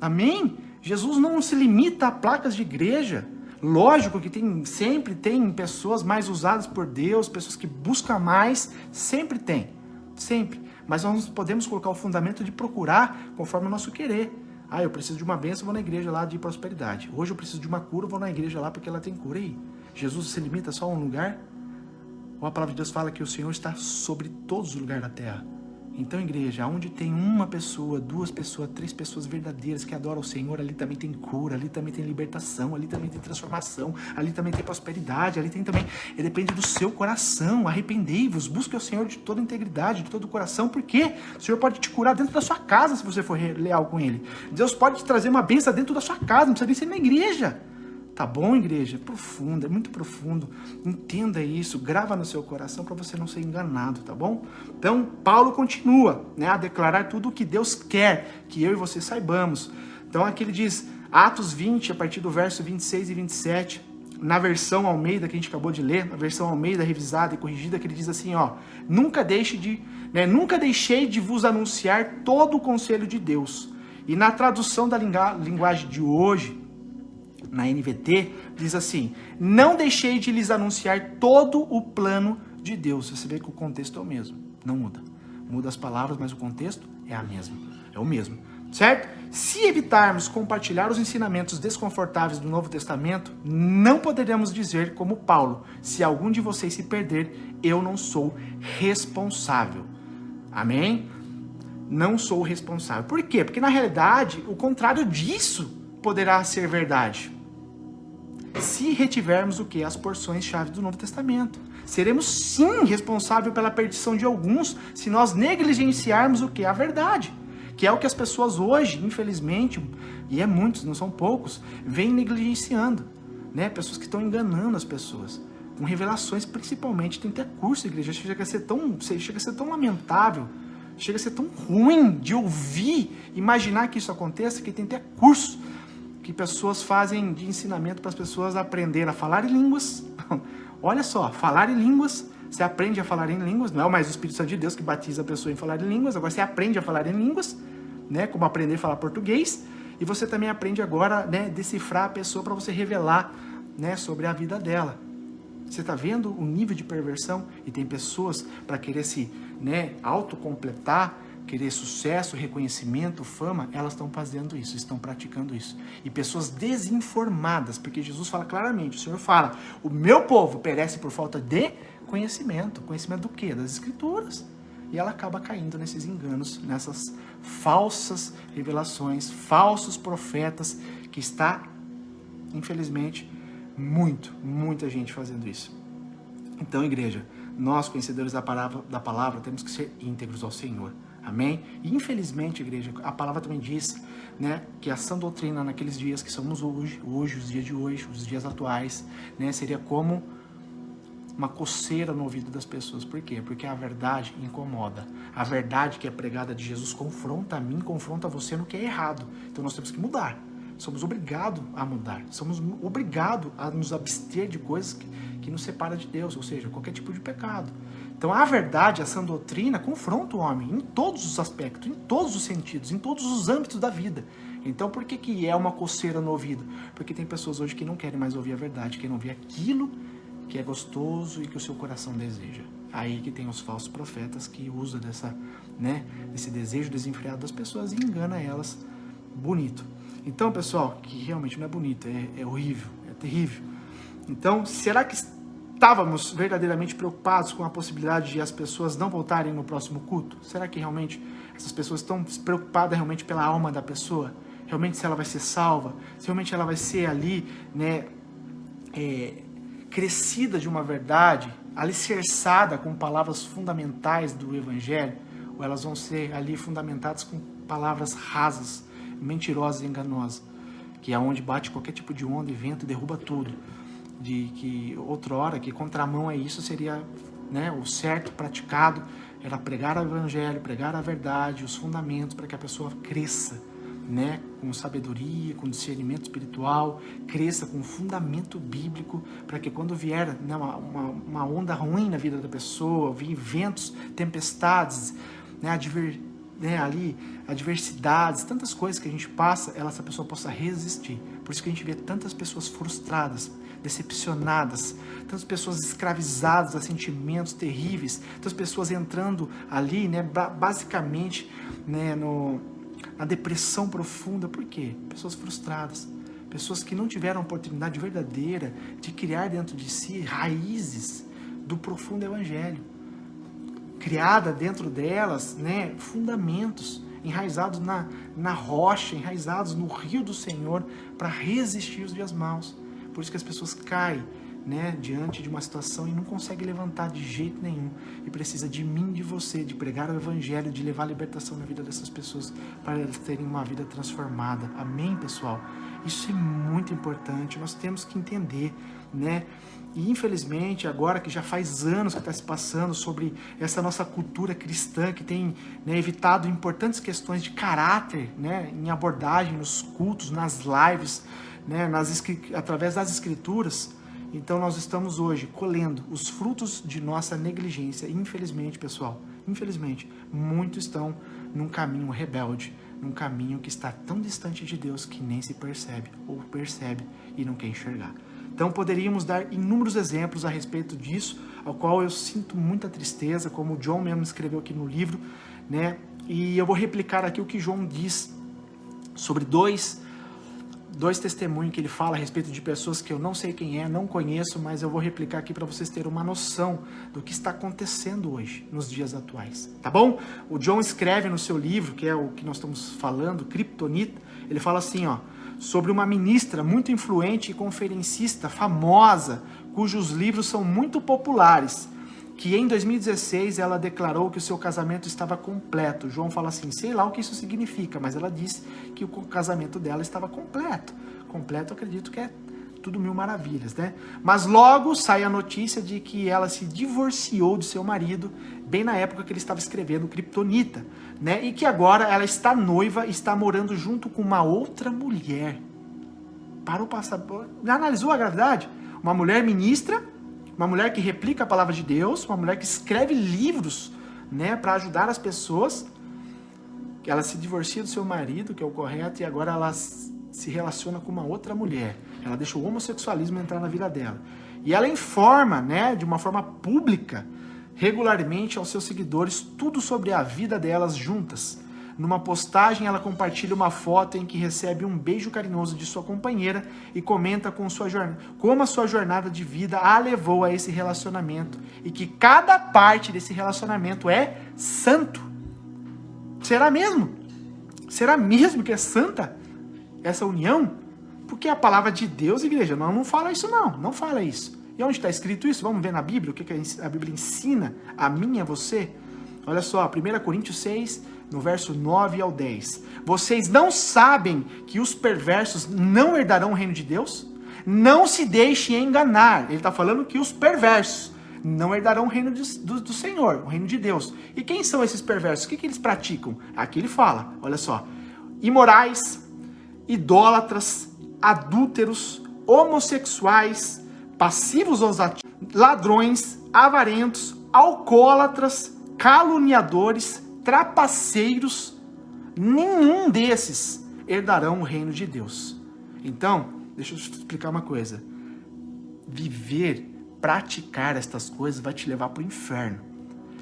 Amém? Jesus não se limita a placas de igreja. Lógico que sempre tem pessoas mais usadas por Deus, pessoas que buscam mais, sempre tem. sempre. Mas nós podemos colocar o fundamento de procurar conforme o nosso querer. Eu preciso de uma bênção, vou na igreja lá de prosperidade. Hoje eu preciso de uma cura, vou na igreja lá porque ela tem cura. E aí, Jesus se limita só a um lugar? Ou a palavra de Deus fala que o Senhor está sobre todos os lugares da terra? Então, igreja, onde tem uma pessoa, 2 pessoas, 3 pessoas verdadeiras que adoram o Senhor, ali também tem cura, ali também tem libertação, ali também tem transformação, ali também tem prosperidade, ali tem também... Depende do seu coração. Arrependei-vos, busque o Senhor de toda integridade, de todo o coração, porque o Senhor pode te curar dentro da sua casa se você for leal com Ele. Deus pode te trazer uma bênção dentro da sua casa, não precisa nem ser na igreja. Tá bom, igreja? É profundo, é muito profundo. Entenda isso, grava no seu coração para você não ser enganado, tá bom? Então, Paulo continua, né, a declarar tudo o que Deus quer que eu e você saibamos. Então, aqui ele diz, Atos 20, a partir do verso 26 e 27, na versão Almeida que a gente acabou de ler, na versão Almeida revisada e corrigida, que ele diz assim, nunca deixei de vos anunciar todo o conselho de Deus. E na tradução da linguagem de hoje, na NVT, diz assim, não deixei de lhes anunciar todo o plano de Deus. Você vê que o contexto é o mesmo, não muda. Muda as palavras, mas o contexto é o mesmo, certo? Se evitarmos compartilhar os ensinamentos desconfortáveis do Novo Testamento, não poderemos dizer como Paulo, se algum de vocês se perder, eu não sou responsável. Amém? Não sou responsável. Por quê? Porque na realidade, o contrário disso poderá ser verdade. Se retivermos o que? As porções-chave do Novo Testamento. Seremos sim responsáveis pela perdição de alguns se nós negligenciarmos o que? A verdade. Que é o que as pessoas hoje, infelizmente, e é muitos, não são poucos, vêm negligenciando. Né? Pessoas que estão enganando as pessoas. Com revelações, principalmente, tem até curso, igreja. Chega a ser tão lamentável, chega a ser tão ruim de ouvir, imaginar que isso aconteça, que tem até curso que pessoas fazem de ensinamento para as pessoas aprenderem a falar em línguas. Olha só, falar em línguas, você aprende a falar em línguas, não é mais o Espírito Santo de Deus que batiza a pessoa em falar em línguas, agora você aprende a falar em línguas, né, como aprender a falar português, e você também aprende agora, né, decifrar a pessoa para você revelar, né, sobre a vida dela. Você está vendo o nível de perversão? E tem pessoas para querer se, né, autocompletar, querer sucesso, reconhecimento, fama, elas estão fazendo isso, estão praticando isso. E pessoas desinformadas, porque Jesus fala claramente, o Senhor fala, o meu povo perece por falta de conhecimento. Conhecimento do quê? Das Escrituras. E ela acaba caindo nesses enganos, nessas falsas revelações, falsos profetas, que está, infelizmente, muita gente fazendo isso. Então, igreja, nós, conhecedores da palavra, temos que ser íntegros ao Senhor. Amém? E infelizmente, igreja, a palavra também diz, né, que a sã doutrina naqueles dias que somos hoje, os dias de hoje, os dias atuais, né, seria como uma coceira no ouvido das pessoas. Por quê? Porque a verdade incomoda. A verdade que é pregada de Jesus confronta a mim, confronta você no que é errado. Então nós temos que mudar. Somos obrigados a mudar. Somos obrigados a nos abster de coisas que nos separam de Deus, ou seja, qualquer tipo de pecado. Então a verdade, a sã doutrina, confronta o homem em todos os aspectos, em todos os sentidos, em todos os âmbitos da vida. Então por que é uma coceira no ouvido? Porque tem pessoas hoje que não querem mais ouvir a verdade, querem ouvir aquilo que é gostoso e que o seu coração deseja. Aí que tem os falsos profetas que usam desse desejo desenfreado das pessoas e engana elas bonito. Então, pessoal, que realmente não é bonito, é horrível, é terrível. Então, será que estávamos verdadeiramente preocupados com a possibilidade de as pessoas não voltarem no próximo culto? Será que realmente essas pessoas estão preocupadas realmente pela alma da pessoa? Realmente se ela vai ser salva? Se realmente ela vai ser ali, né, crescida de uma verdade, alicerçada com palavras fundamentais do Evangelho? Ou elas vão ser ali fundamentadas com palavras rasas, mentirosas e enganosas, que é onde bate qualquer tipo de onda e vento e derruba tudo? De que outrora, que contramão a isso seria, né, o certo praticado, era pregar o Evangelho, pregar a verdade, os fundamentos para que a pessoa cresça, né, com sabedoria, com discernimento espiritual, cresça com fundamento bíblico, para que quando vier, né, uma onda ruim na vida da pessoa, vir ventos, tempestades, né, adversidades, tantas coisas que a gente passa, essa pessoa possa resistir. Por isso que a gente vê tantas pessoas frustradas, decepcionadas, tantas pessoas escravizadas a sentimentos terríveis, tantas pessoas entrando ali, né, basicamente, né, na depressão profunda. Por quê? Pessoas frustradas, pessoas que não tiveram a oportunidade verdadeira de criar dentro de si raízes do profundo evangelho, criada dentro delas, né, fundamentos enraizados na rocha, enraizados no rio do Senhor, para resistir os dias maus. Por isso que as pessoas caem, né, diante de uma situação e não conseguem levantar de jeito nenhum. E precisa de mim, de você, de pregar o evangelho, de levar a libertação na vida dessas pessoas, para elas terem uma vida transformada. Amém, pessoal? Isso é muito importante, nós temos que entender, né? E infelizmente, agora que já faz anos que está se passando sobre essa nossa cultura cristã, que tem, né, evitado importantes questões de caráter, né, em abordagem nos cultos, nas lives, né, através das escrituras. Então nós estamos hoje colhendo os frutos de nossa negligência. Infelizmente, pessoal, infelizmente, muitos estão num caminho rebelde, num caminho que está tão distante de Deus que nem se percebe, ou percebe e não quer enxergar. Então poderíamos dar inúmeros exemplos a respeito disso, ao qual eu sinto muita tristeza, como o John mesmo escreveu aqui no livro, né? E eu vou replicar aqui o que João diz sobre dois testemunhos que ele fala a respeito de pessoas que eu não sei quem é, não conheço, mas eu vou replicar aqui para vocês terem uma noção do que está acontecendo hoje, nos dias atuais, tá bom? O John escreve no seu livro, que é o que nós estamos falando, Kryptonita, ele fala assim, ó, sobre uma ministra muito influente e conferencista famosa, cujos livros são muito populares, que em 2016 ela declarou que o seu casamento estava completo. João fala assim, sei lá o que isso significa, mas ela disse que o casamento dela estava completo. Completo, acredito que é tudo mil maravilhas, né? Mas logo sai a notícia de que ela se divorciou de seu marido, bem na época que ele estava escrevendo Kryptonita, né? E que agora ela está noiva e está morando junto com uma outra mulher. Parou para saber, já analisou a gravidade? Uma mulher ministra, uma mulher que replica a palavra de Deus, uma mulher que escreve livros, né, para ajudar as pessoas. Ela se divorcia do seu marido, que é o correto, e agora ela se relaciona com uma outra mulher. Ela deixa o homossexualismo entrar na vida dela. E ela informa, né, de uma forma pública, regularmente aos seus seguidores, tudo sobre a vida delas juntas. Numa postagem, ela compartilha uma foto em que recebe um beijo carinhoso de sua companheira e comenta como a sua jornada de vida a levou a esse relacionamento e que cada parte desse relacionamento é santo. Será mesmo? Será mesmo que é santa essa união? Porque a palavra de Deus, igreja, não fala isso não fala isso. E onde está escrito isso? Vamos ver na Bíblia o que a Bíblia ensina a mim e a você? Olha só, 1 Coríntios 6, no verso 9 ao 10. Vocês não sabem que os perversos não herdarão o reino de Deus? Não se deixe enganar. Ele está falando que os perversos não herdarão o reino do Senhor, o reino de Deus. E quem são esses perversos? O que eles praticam? Aqui ele fala, olha só. Imorais, idólatras, adúlteros, homossexuais, passivos aos ativos, ladrões, avarentos, alcoólatras, caluniadores, trapaceiros, nenhum desses herdarão o reino de Deus. Então, deixa eu te explicar uma coisa. Viver, praticar estas coisas vai te levar para o inferno.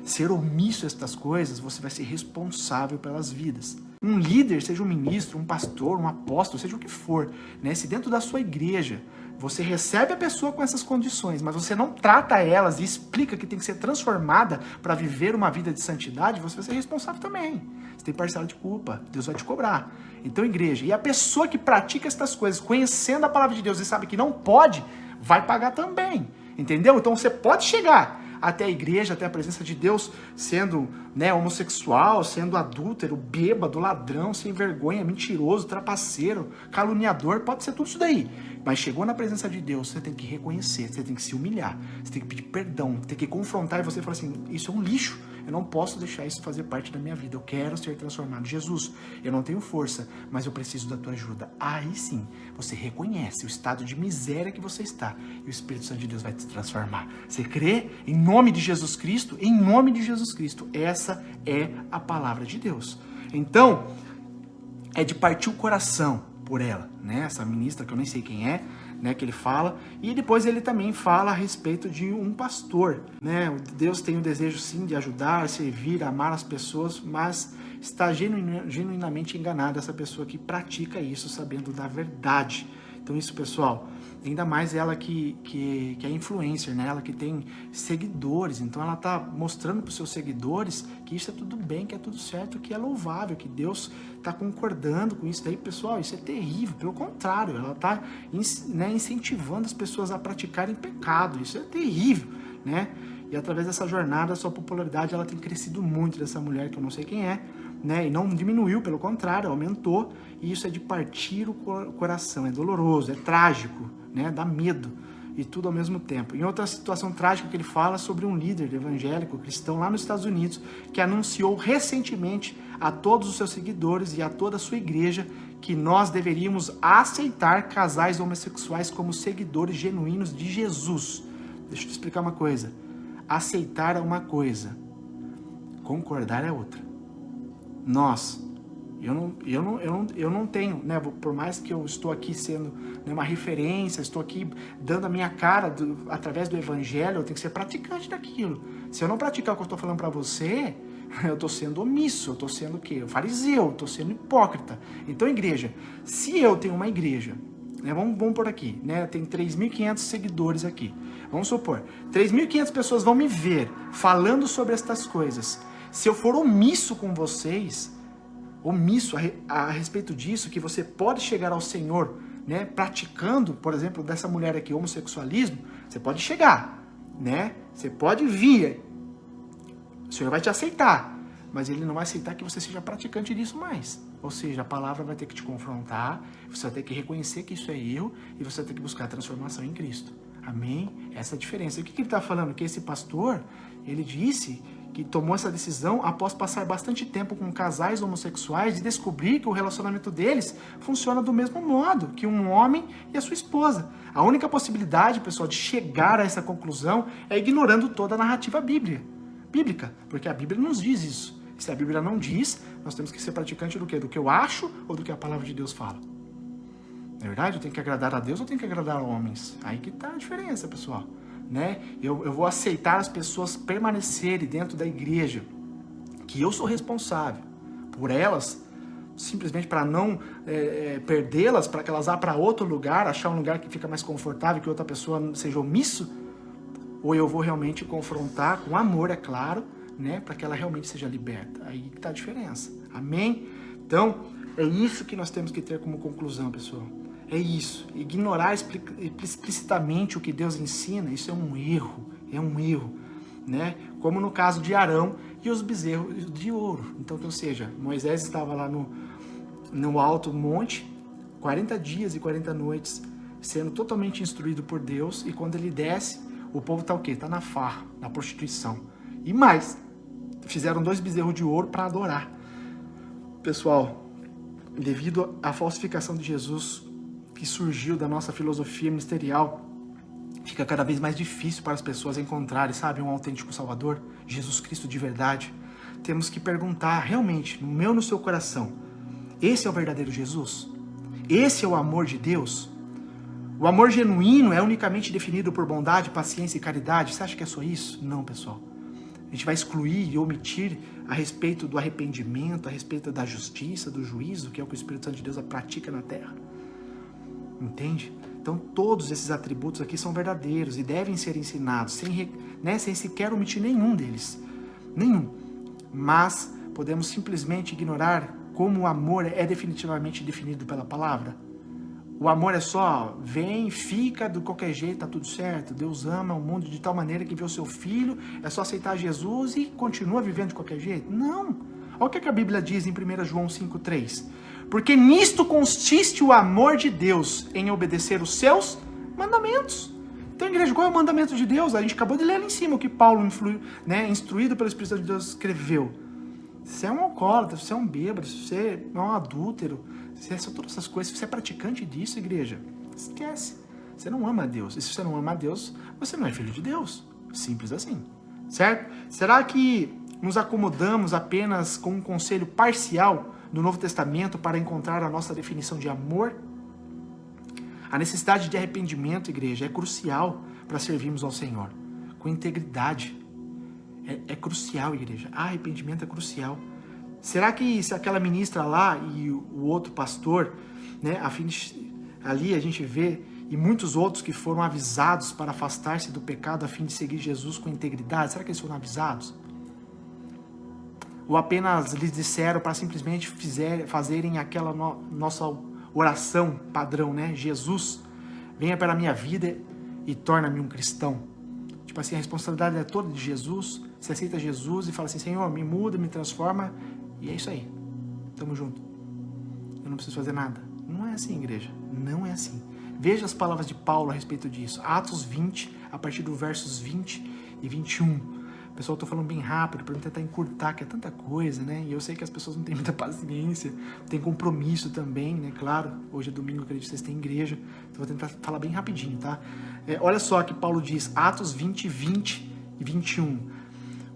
Ser omisso a estas coisas, você vai ser responsável pelas vidas. Um líder, seja um ministro, um pastor, um apóstolo, seja o que for, né? Se dentro da sua igreja você recebe a pessoa com essas condições, mas você não trata elas e explica que tem que ser transformada para viver uma vida de santidade, você vai ser responsável também. Você tem parcela de culpa, Deus vai te cobrar. Então, igreja, e a pessoa que pratica estas coisas, conhecendo a palavra de Deus e sabe que não pode, vai pagar também. Entendeu? Então você pode chegar até a igreja, até a presença de Deus, sendo, né, homossexual, sendo adúltero, bêbado, ladrão, sem vergonha, mentiroso, trapaceiro, caluniador, pode ser tudo isso daí. Mas chegou na presença de Deus, você tem que reconhecer, você tem que se humilhar, você tem que pedir perdão, tem que confrontar e você falar assim, isso é um lixo, eu não posso deixar isso fazer parte da minha vida, eu quero ser transformado. Jesus, eu não tenho força, mas eu preciso da tua ajuda. Aí sim, você reconhece o estado de miséria que você está e o Espírito Santo de Deus vai te transformar. Você crê em nome de Jesus Cristo? Em nome de Jesus Cristo. Essa é a palavra de Deus. Então, é de partir o coração por ela, né? Essa ministra que eu nem sei quem é, né? Que ele fala. E depois ele também fala a respeito de um pastor, né? Deus tem o desejo sim de ajudar, servir, amar as pessoas, mas está genuinamente enganada essa pessoa que pratica isso sabendo da verdade. Então isso, pessoal, ainda mais ela que é influencer, né? Ela que tem seguidores, então ela tá mostrando para os seus seguidores que isso é tudo bem, que é tudo certo, que é louvável, que Deus tá concordando com isso daí, pessoal. Isso é terrível, pelo contrário, ela tá, né, incentivando as pessoas a praticarem pecado. Isso é terrível, né? E através dessa jornada, a sua popularidade ela tem crescido muito, dessa mulher que eu não sei quem é, né? E não diminuiu, pelo contrário, aumentou. E isso é de partir o coração, é doloroso, é trágico, né? Dá medo e tudo ao mesmo tempo. Em outra situação trágica que ele fala sobre um líder evangélico cristão lá nos Estados Unidos que anunciou recentemente a todos os seus seguidores e a toda a sua igreja que nós deveríamos aceitar casais homossexuais como seguidores genuínos de Jesus. Deixa eu te explicar uma coisa. Aceitar é uma coisa, concordar é outra. Eu não tenho, né, por mais que eu estou aqui sendo, né, uma referência, estou aqui dando a minha cara através do evangelho, eu tenho que ser praticante daquilo. Se eu não praticar o que eu estou falando para você, eu estou sendo omisso, eu estou sendo o quê? Fariseu, eu estou sendo hipócrita. Então, igreja, se eu tenho uma igreja, né, vamos por aqui, né, tem 3.500 seguidores aqui, vamos supor, 3.500 pessoas vão me ver falando sobre estas coisas. Se eu for omisso com vocês, omisso a respeito disso, que você pode chegar ao Senhor, né, praticando, por exemplo, dessa mulher aqui, homossexualismo, você pode chegar, né, você pode vir, o Senhor vai te aceitar, mas Ele não vai aceitar que você seja praticante disso mais. Ou seja, a palavra vai ter que te confrontar, você vai ter que reconhecer que isso é erro e você vai ter que buscar a transformação em Cristo. Amém? Essa é a diferença. O que ele está falando? Que esse pastor, ele disse que tomou essa decisão após passar bastante tempo com casais homossexuais e descobrir que o relacionamento deles funciona do mesmo modo que um homem e a sua esposa. A única possibilidade, pessoal, de chegar a essa conclusão é ignorando toda a narrativa bíblica, porque a Bíblia nos diz isso. E se a Bíblia não diz, nós temos que ser praticante do quê? Do que eu acho ou do que a palavra de Deus fala? Não é verdade? Eu tenho que agradar a Deus ou eu tenho que agradar a homens? Aí que está a diferença, pessoal. Né? Eu vou aceitar as pessoas permanecerem dentro da igreja, que eu sou responsável por elas, simplesmente para não perdê-las, para que elas vá para outro lugar, achar um lugar que fica mais confortável, que outra pessoa seja omisso, ou eu vou realmente confrontar com amor, é claro, né, para que ela realmente seja liberta. Aí que está a diferença. Amém? Então, é isso que nós temos que ter como conclusão, pessoal. É isso. Ignorar explicitamente o que Deus ensina, isso é um erro, né? Como no caso de Arão e os bezerros de ouro. Então, ou seja, Moisés estava lá no alto monte, 40 dias e 40 noites, sendo totalmente instruído por Deus, e quando ele desce, o povo está o quê? Está na farra, na prostituição. E mais, fizeram 2 bezerros de ouro para adorar. Pessoal, devido à falsificação de Jesus, que surgiu da nossa filosofia ministerial, fica cada vez mais difícil para as pessoas encontrarem, sabe, um autêntico Salvador, Jesus Cristo de verdade. Temos que perguntar, realmente, no meu e no seu coração, esse é o verdadeiro Jesus? Esse é o amor de Deus? O amor genuíno é unicamente definido por bondade, paciência e caridade? Você acha que é só isso? Não, pessoal. A gente vai excluir e omitir a respeito do arrependimento, a respeito da justiça, do juízo, que é o que o Espírito Santo de Deus pratica na terra. Entende? Então todos esses atributos aqui são verdadeiros e devem ser ensinados, sem sequer omitir nenhum deles. Nenhum. Mas podemos simplesmente ignorar como o amor é definitivamente definido pela palavra. O amor é só, vem, fica, de qualquer jeito, tá tudo certo. Deus ama o mundo de tal maneira que vê o seu filho, é só aceitar Jesus e continua vivendo de qualquer jeito? Não. Olha o que a Bíblia diz em 1 João 5,3. Porque nisto consiste o amor de Deus, em obedecer os seus mandamentos. Então, igreja, qual é o mandamento de Deus? A gente acabou de ler ali em cima o que Paulo, instruído pelo Espírito Santo de Deus, escreveu. Você é um alcoólatra, você é um bêbado, você é um adúltero, você é todas essas coisas, se você é praticante disso, igreja, esquece. Você não ama a Deus. E se você não ama a Deus, você não é filho de Deus. Simples assim. Certo? Será que nos acomodamos apenas com um conselho parcial do Novo Testamento para encontrar a nossa definição de amor? A necessidade de arrependimento, igreja, é crucial para servirmos ao Senhor, com integridade. É crucial, igreja. Arrependimento é crucial. Será que se aquela ministra lá e o outro pastor, né, ali a gente vê, e muitos outros que foram avisados para afastar-se do pecado a fim de seguir Jesus com integridade, será que eles foram avisados? Ou apenas lhes disseram para simplesmente fazerem aquela nossa oração padrão, né? Jesus, venha para a minha vida e torna-me um cristão. Tipo assim, a responsabilidade é toda de Jesus. Você aceita Jesus e fala assim, Senhor, me muda, me transforma, e é isso aí. Tamo junto. Eu não preciso fazer nada. Não é assim, igreja. Não é assim. Veja as palavras de Paulo a respeito disso. Atos 20, a partir dos versos 20 e 21. Pessoal, eu tô falando bem rápido para não tentar encurtar, que é tanta coisa, né? E eu sei que as pessoas não têm muita paciência, tem compromisso também, né? Claro, hoje é domingo, acredito que vocês têm igreja, então vou tentar falar bem rapidinho, tá? Olha só que Paulo diz, Atos 20, 20 e 21.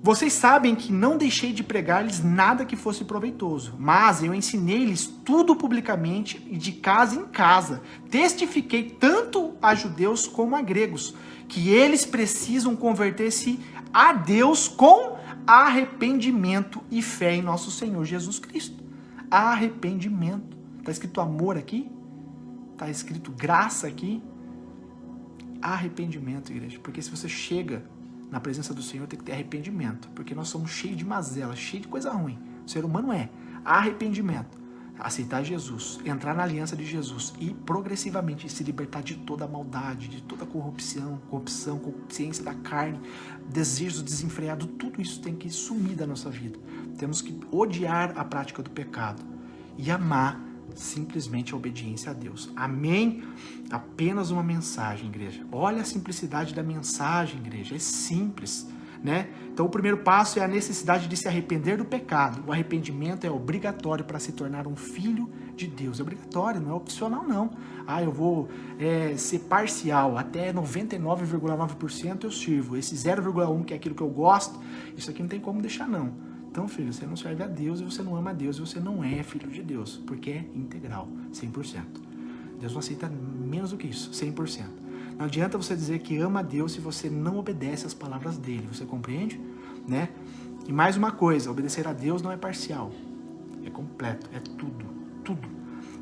Vocês sabem que não deixei de pregar-lhes nada que fosse proveitoso, mas eu ensinei-lhes tudo publicamente e de casa em casa. Testifiquei tanto a judeus como a gregos, que eles precisam converter-se a Deus com arrependimento e fé em nosso Senhor Jesus Cristo. Arrependimento. Está escrito amor aqui? Está escrito graça aqui? Arrependimento, igreja. Porque se você chega na presença do Senhor, tem que ter arrependimento. Porque nós somos cheios de mazela, cheios de coisa ruim. O ser humano é. Arrependimento. Aceitar Jesus, entrar na aliança de Jesus e progressivamente se libertar de toda a maldade, de toda a corrupção, concupiscência da carne, desejo desenfreado, tudo isso tem que sumir da nossa vida. Temos que odiar a prática do pecado e amar simplesmente a obediência a Deus. Amém? Apenas uma mensagem, igreja. Olha a simplicidade da mensagem, igreja. É simples, né? Então o primeiro passo é a necessidade de se arrepender do pecado. O arrependimento é obrigatório para se tornar um filho de Deus. É obrigatório, não é opcional não. Eu vou ser parcial, até 99,9% eu sirvo. Esse 0,1% que é aquilo que eu gosto, isso aqui não tem como deixar não. Então, filho, você não serve a Deus e você não ama a Deus e você não é filho de Deus, porque é integral, 100%. Deus não aceita menos do que isso, 100%. Não adianta você dizer que ama a Deus se você não obedece às palavras dele, você compreende? Né? E mais uma coisa, obedecer a Deus não é parcial, é completo, é tudo, tudo.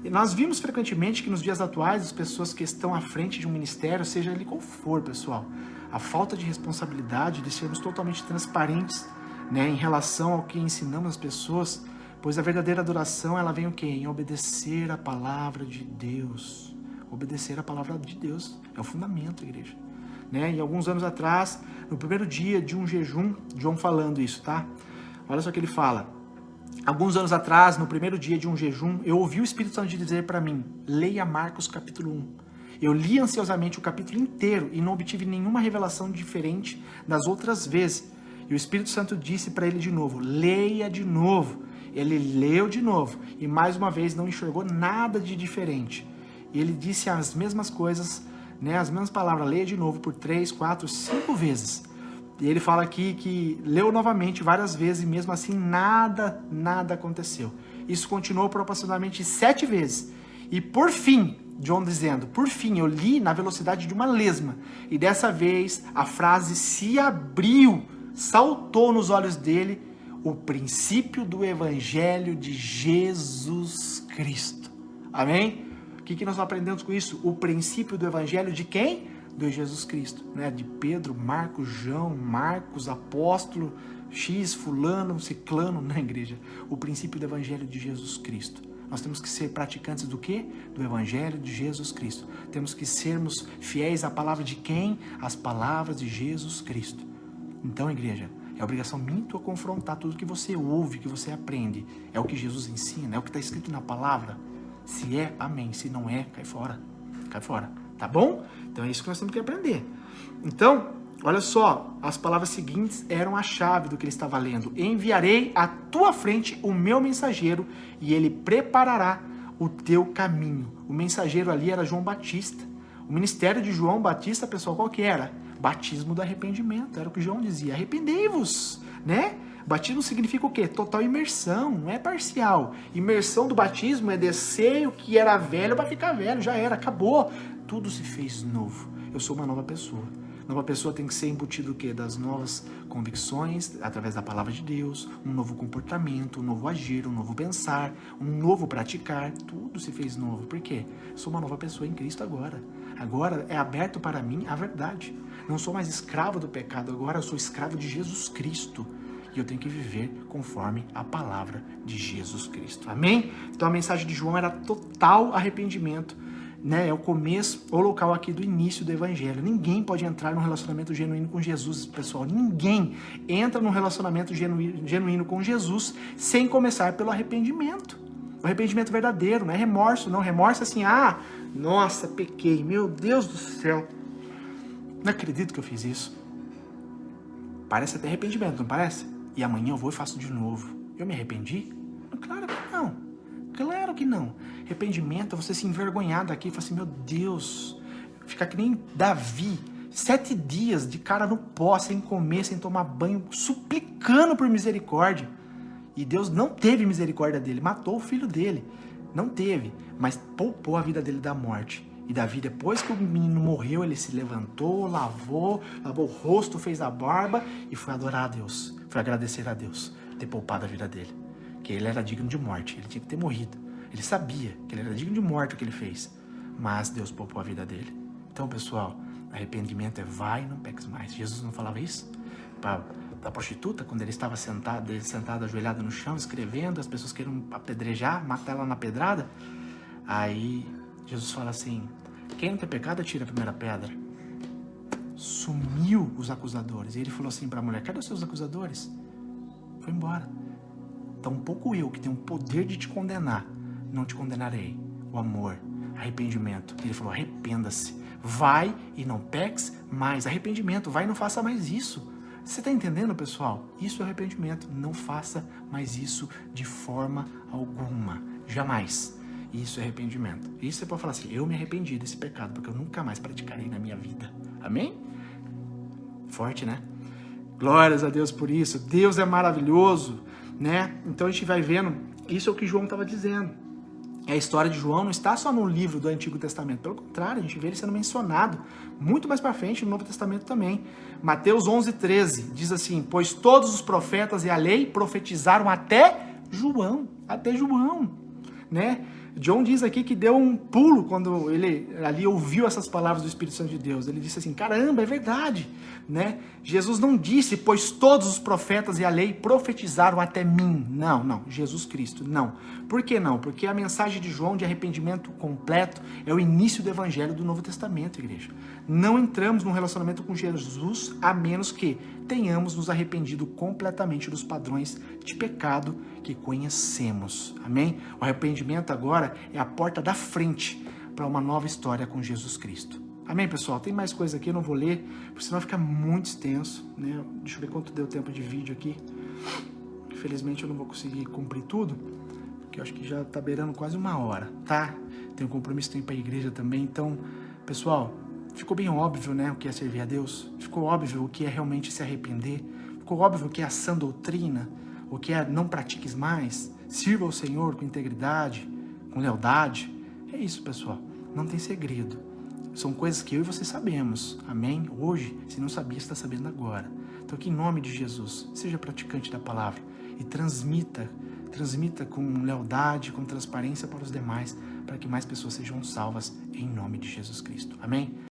E nós vimos frequentemente que nos dias atuais, as pessoas que estão à frente de um ministério, seja ele qual for, pessoal, a falta de responsabilidade de sermos totalmente transparentes, né, em relação ao que ensinamos às pessoas, pois a verdadeira adoração, ela vem o quê? Em obedecer a palavra de Deus. Obedecer a palavra de Deus é o fundamento, igreja. Né? E alguns anos atrás, no primeiro dia de um jejum, João falando isso, tá? Olha só o que ele fala. Alguns anos atrás, no primeiro dia de um jejum, eu ouvi o Espírito Santo dizer para mim, leia Marcos capítulo 1. Eu li ansiosamente o capítulo inteiro e não obtive nenhuma revelação diferente das outras vezes. E o Espírito Santo disse para ele de novo, leia de novo. Ele leu de novo e mais uma vez não enxergou nada de diferente. E ele disse as mesmas coisas, né, as mesmas palavras, leia de novo por 3, 4, 5 vezes. E ele fala aqui que leu novamente várias vezes e mesmo assim nada aconteceu. Isso continuou por aproximadamente 7 vezes. E por fim, John dizendo, por fim eu li na velocidade de uma lesma. E dessa vez a frase se abriu, saltou nos olhos dele o princípio do Evangelho de Jesus Cristo. Amém? O que nós aprendemos com isso? O princípio do Evangelho de quem? De Jesus Cristo. Né? De Pedro, Marcos, João, Marcos, apóstolo, X, fulano, ciclano, na igreja. O princípio do Evangelho de Jesus Cristo. Nós temos que ser praticantes do quê? Do Evangelho de Jesus Cristo. Temos que sermos fiéis à palavra de quem? As palavras de Jesus Cristo. Então, igreja, é obrigação minha tua confrontar tudo que você ouve, que você aprende. É o que Jesus ensina, é o que está escrito na palavra. Se é, amém. Se não é, cai fora. Cai fora. Tá bom? Então é isso que nós temos que aprender. Então, olha só, as palavras seguintes eram a chave do que ele estava lendo. Enviarei à tua frente o meu mensageiro e ele preparará o teu caminho. O mensageiro ali era João Batista. O ministério de João Batista, pessoal, qual que era? Batismo do arrependimento, era o que João dizia, arrependei-vos, né? Batismo significa o quê? Total imersão, não é parcial. Imersão do batismo é descer o que era velho vai ficar velho, já era, acabou. Tudo se fez novo. Eu sou uma nova pessoa. Nova pessoa tem que ser embutido o quê? Das novas convicções, através da palavra de Deus, um novo comportamento, um novo agir, um novo pensar, um novo praticar. Tudo se fez novo. Por quê? Sou uma nova pessoa em Cristo agora. Agora é aberto para mim a verdade. Não sou mais escravo do pecado, agora eu sou escravo de Jesus Cristo. E eu tenho que viver conforme a palavra de Jesus Cristo. Amém? Então a mensagem de João era total arrependimento. Né, é o começo, o local aqui do início do evangelho. Ninguém pode entrar num relacionamento genuíno com Jesus, pessoal. Ninguém entra num relacionamento genuíno com Jesus sem começar pelo arrependimento. O arrependimento verdadeiro, não é remorso, não. Remorso assim, nossa, pequei, meu Deus do céu. Não acredito que eu fiz isso. Parece até arrependimento, não parece? E amanhã eu vou e faço de novo. Eu me arrependi? Claro que não. Claro que não. Arrependimento é você se envergonhar daqui e falar assim, meu Deus, ficar que nem Davi, 7 dias de cara no pó, sem comer, sem tomar banho, suplicando por misericórdia. E Deus não teve misericórdia dele, matou o filho dele. Não teve, mas poupou a vida dele da morte. E Davi, depois que o menino morreu, ele se levantou, lavou o rosto, fez a barba e foi adorar a Deus. Foi agradecer a Deus ter poupado a vida dele. Que ele era digno de morte, ele tinha que ter morrido. Ele sabia que ele era digno de morte o que ele fez, mas Deus poupou a vida dele. Então, pessoal, arrependimento é vai e não peques mais. Jesus não falava isso? Da prostituta, quando ele estava sentado ajoelhado no chão, escrevendo, as pessoas queriam apedrejar, matar ela na pedrada. Aí Jesus fala assim, quem não tem pecado, atira a primeira pedra. Sumiu os acusadores. E ele falou assim para a mulher, cadê os seus acusadores? Foi embora. Tampouco eu, que tenho o poder de te condenar, não te condenarei. O amor, arrependimento. Ele falou, arrependa-se. Vai e não peques mais. Arrependimento, vai e não faça mais isso. Você está entendendo, pessoal? Isso é arrependimento. Não faça mais isso de forma alguma. Jamais. Isso é arrependimento. Isso você pode falar assim, eu me arrependi desse pecado, porque eu nunca mais praticarei na minha vida. Amém? Forte, né? Glórias a Deus por isso. Deus é maravilhoso, né? Então a gente vai vendo, isso é o que João estava dizendo. A história de João não está só no livro do Antigo Testamento, pelo contrário, a gente vê ele sendo mencionado muito mais para frente no Novo Testamento também. Mateus 11:13 diz assim, pois todos os profetas e a lei profetizaram até João, né? John diz aqui que deu um pulo quando ele ali ouviu essas palavras do Espírito Santo de Deus. Ele disse assim, caramba, é verdade, né? Jesus não disse, pois todos os profetas e a lei profetizaram até mim. Não, Jesus Cristo, não. Por que não? Porque a mensagem de João de arrependimento completo é o início do evangelho do Novo Testamento, igreja. Não entramos num relacionamento com Jesus a menos que tenhamos nos arrependido completamente dos padrões de pecado que conhecemos. Amém? O arrependimento agora é a porta da frente para uma nova história com Jesus Cristo. Amém, pessoal? Tem mais coisa aqui, eu não vou ler, porque senão fica muito extenso, né? Deixa eu ver quanto deu tempo de vídeo aqui. Infelizmente eu não vou conseguir cumprir tudo, porque eu acho que já tá beirando quase 1 hora, tá? Tenho compromisso, tenho para a igreja também, então, pessoal, ficou bem óbvio, né, o que é servir a Deus? Ficou óbvio o que é realmente se arrepender? Ficou óbvio o que é a sã doutrina? O que é não pratiques mais? Sirva ao Senhor com integridade, com lealdade? É isso, pessoal. Não tem segredo. São coisas que eu e você sabemos. Amém? Hoje, se não sabia, está sabendo agora. Então, que em nome de Jesus, seja praticante da palavra e transmita com lealdade, com transparência para os demais, para que mais pessoas sejam salvas em nome de Jesus Cristo. Amém?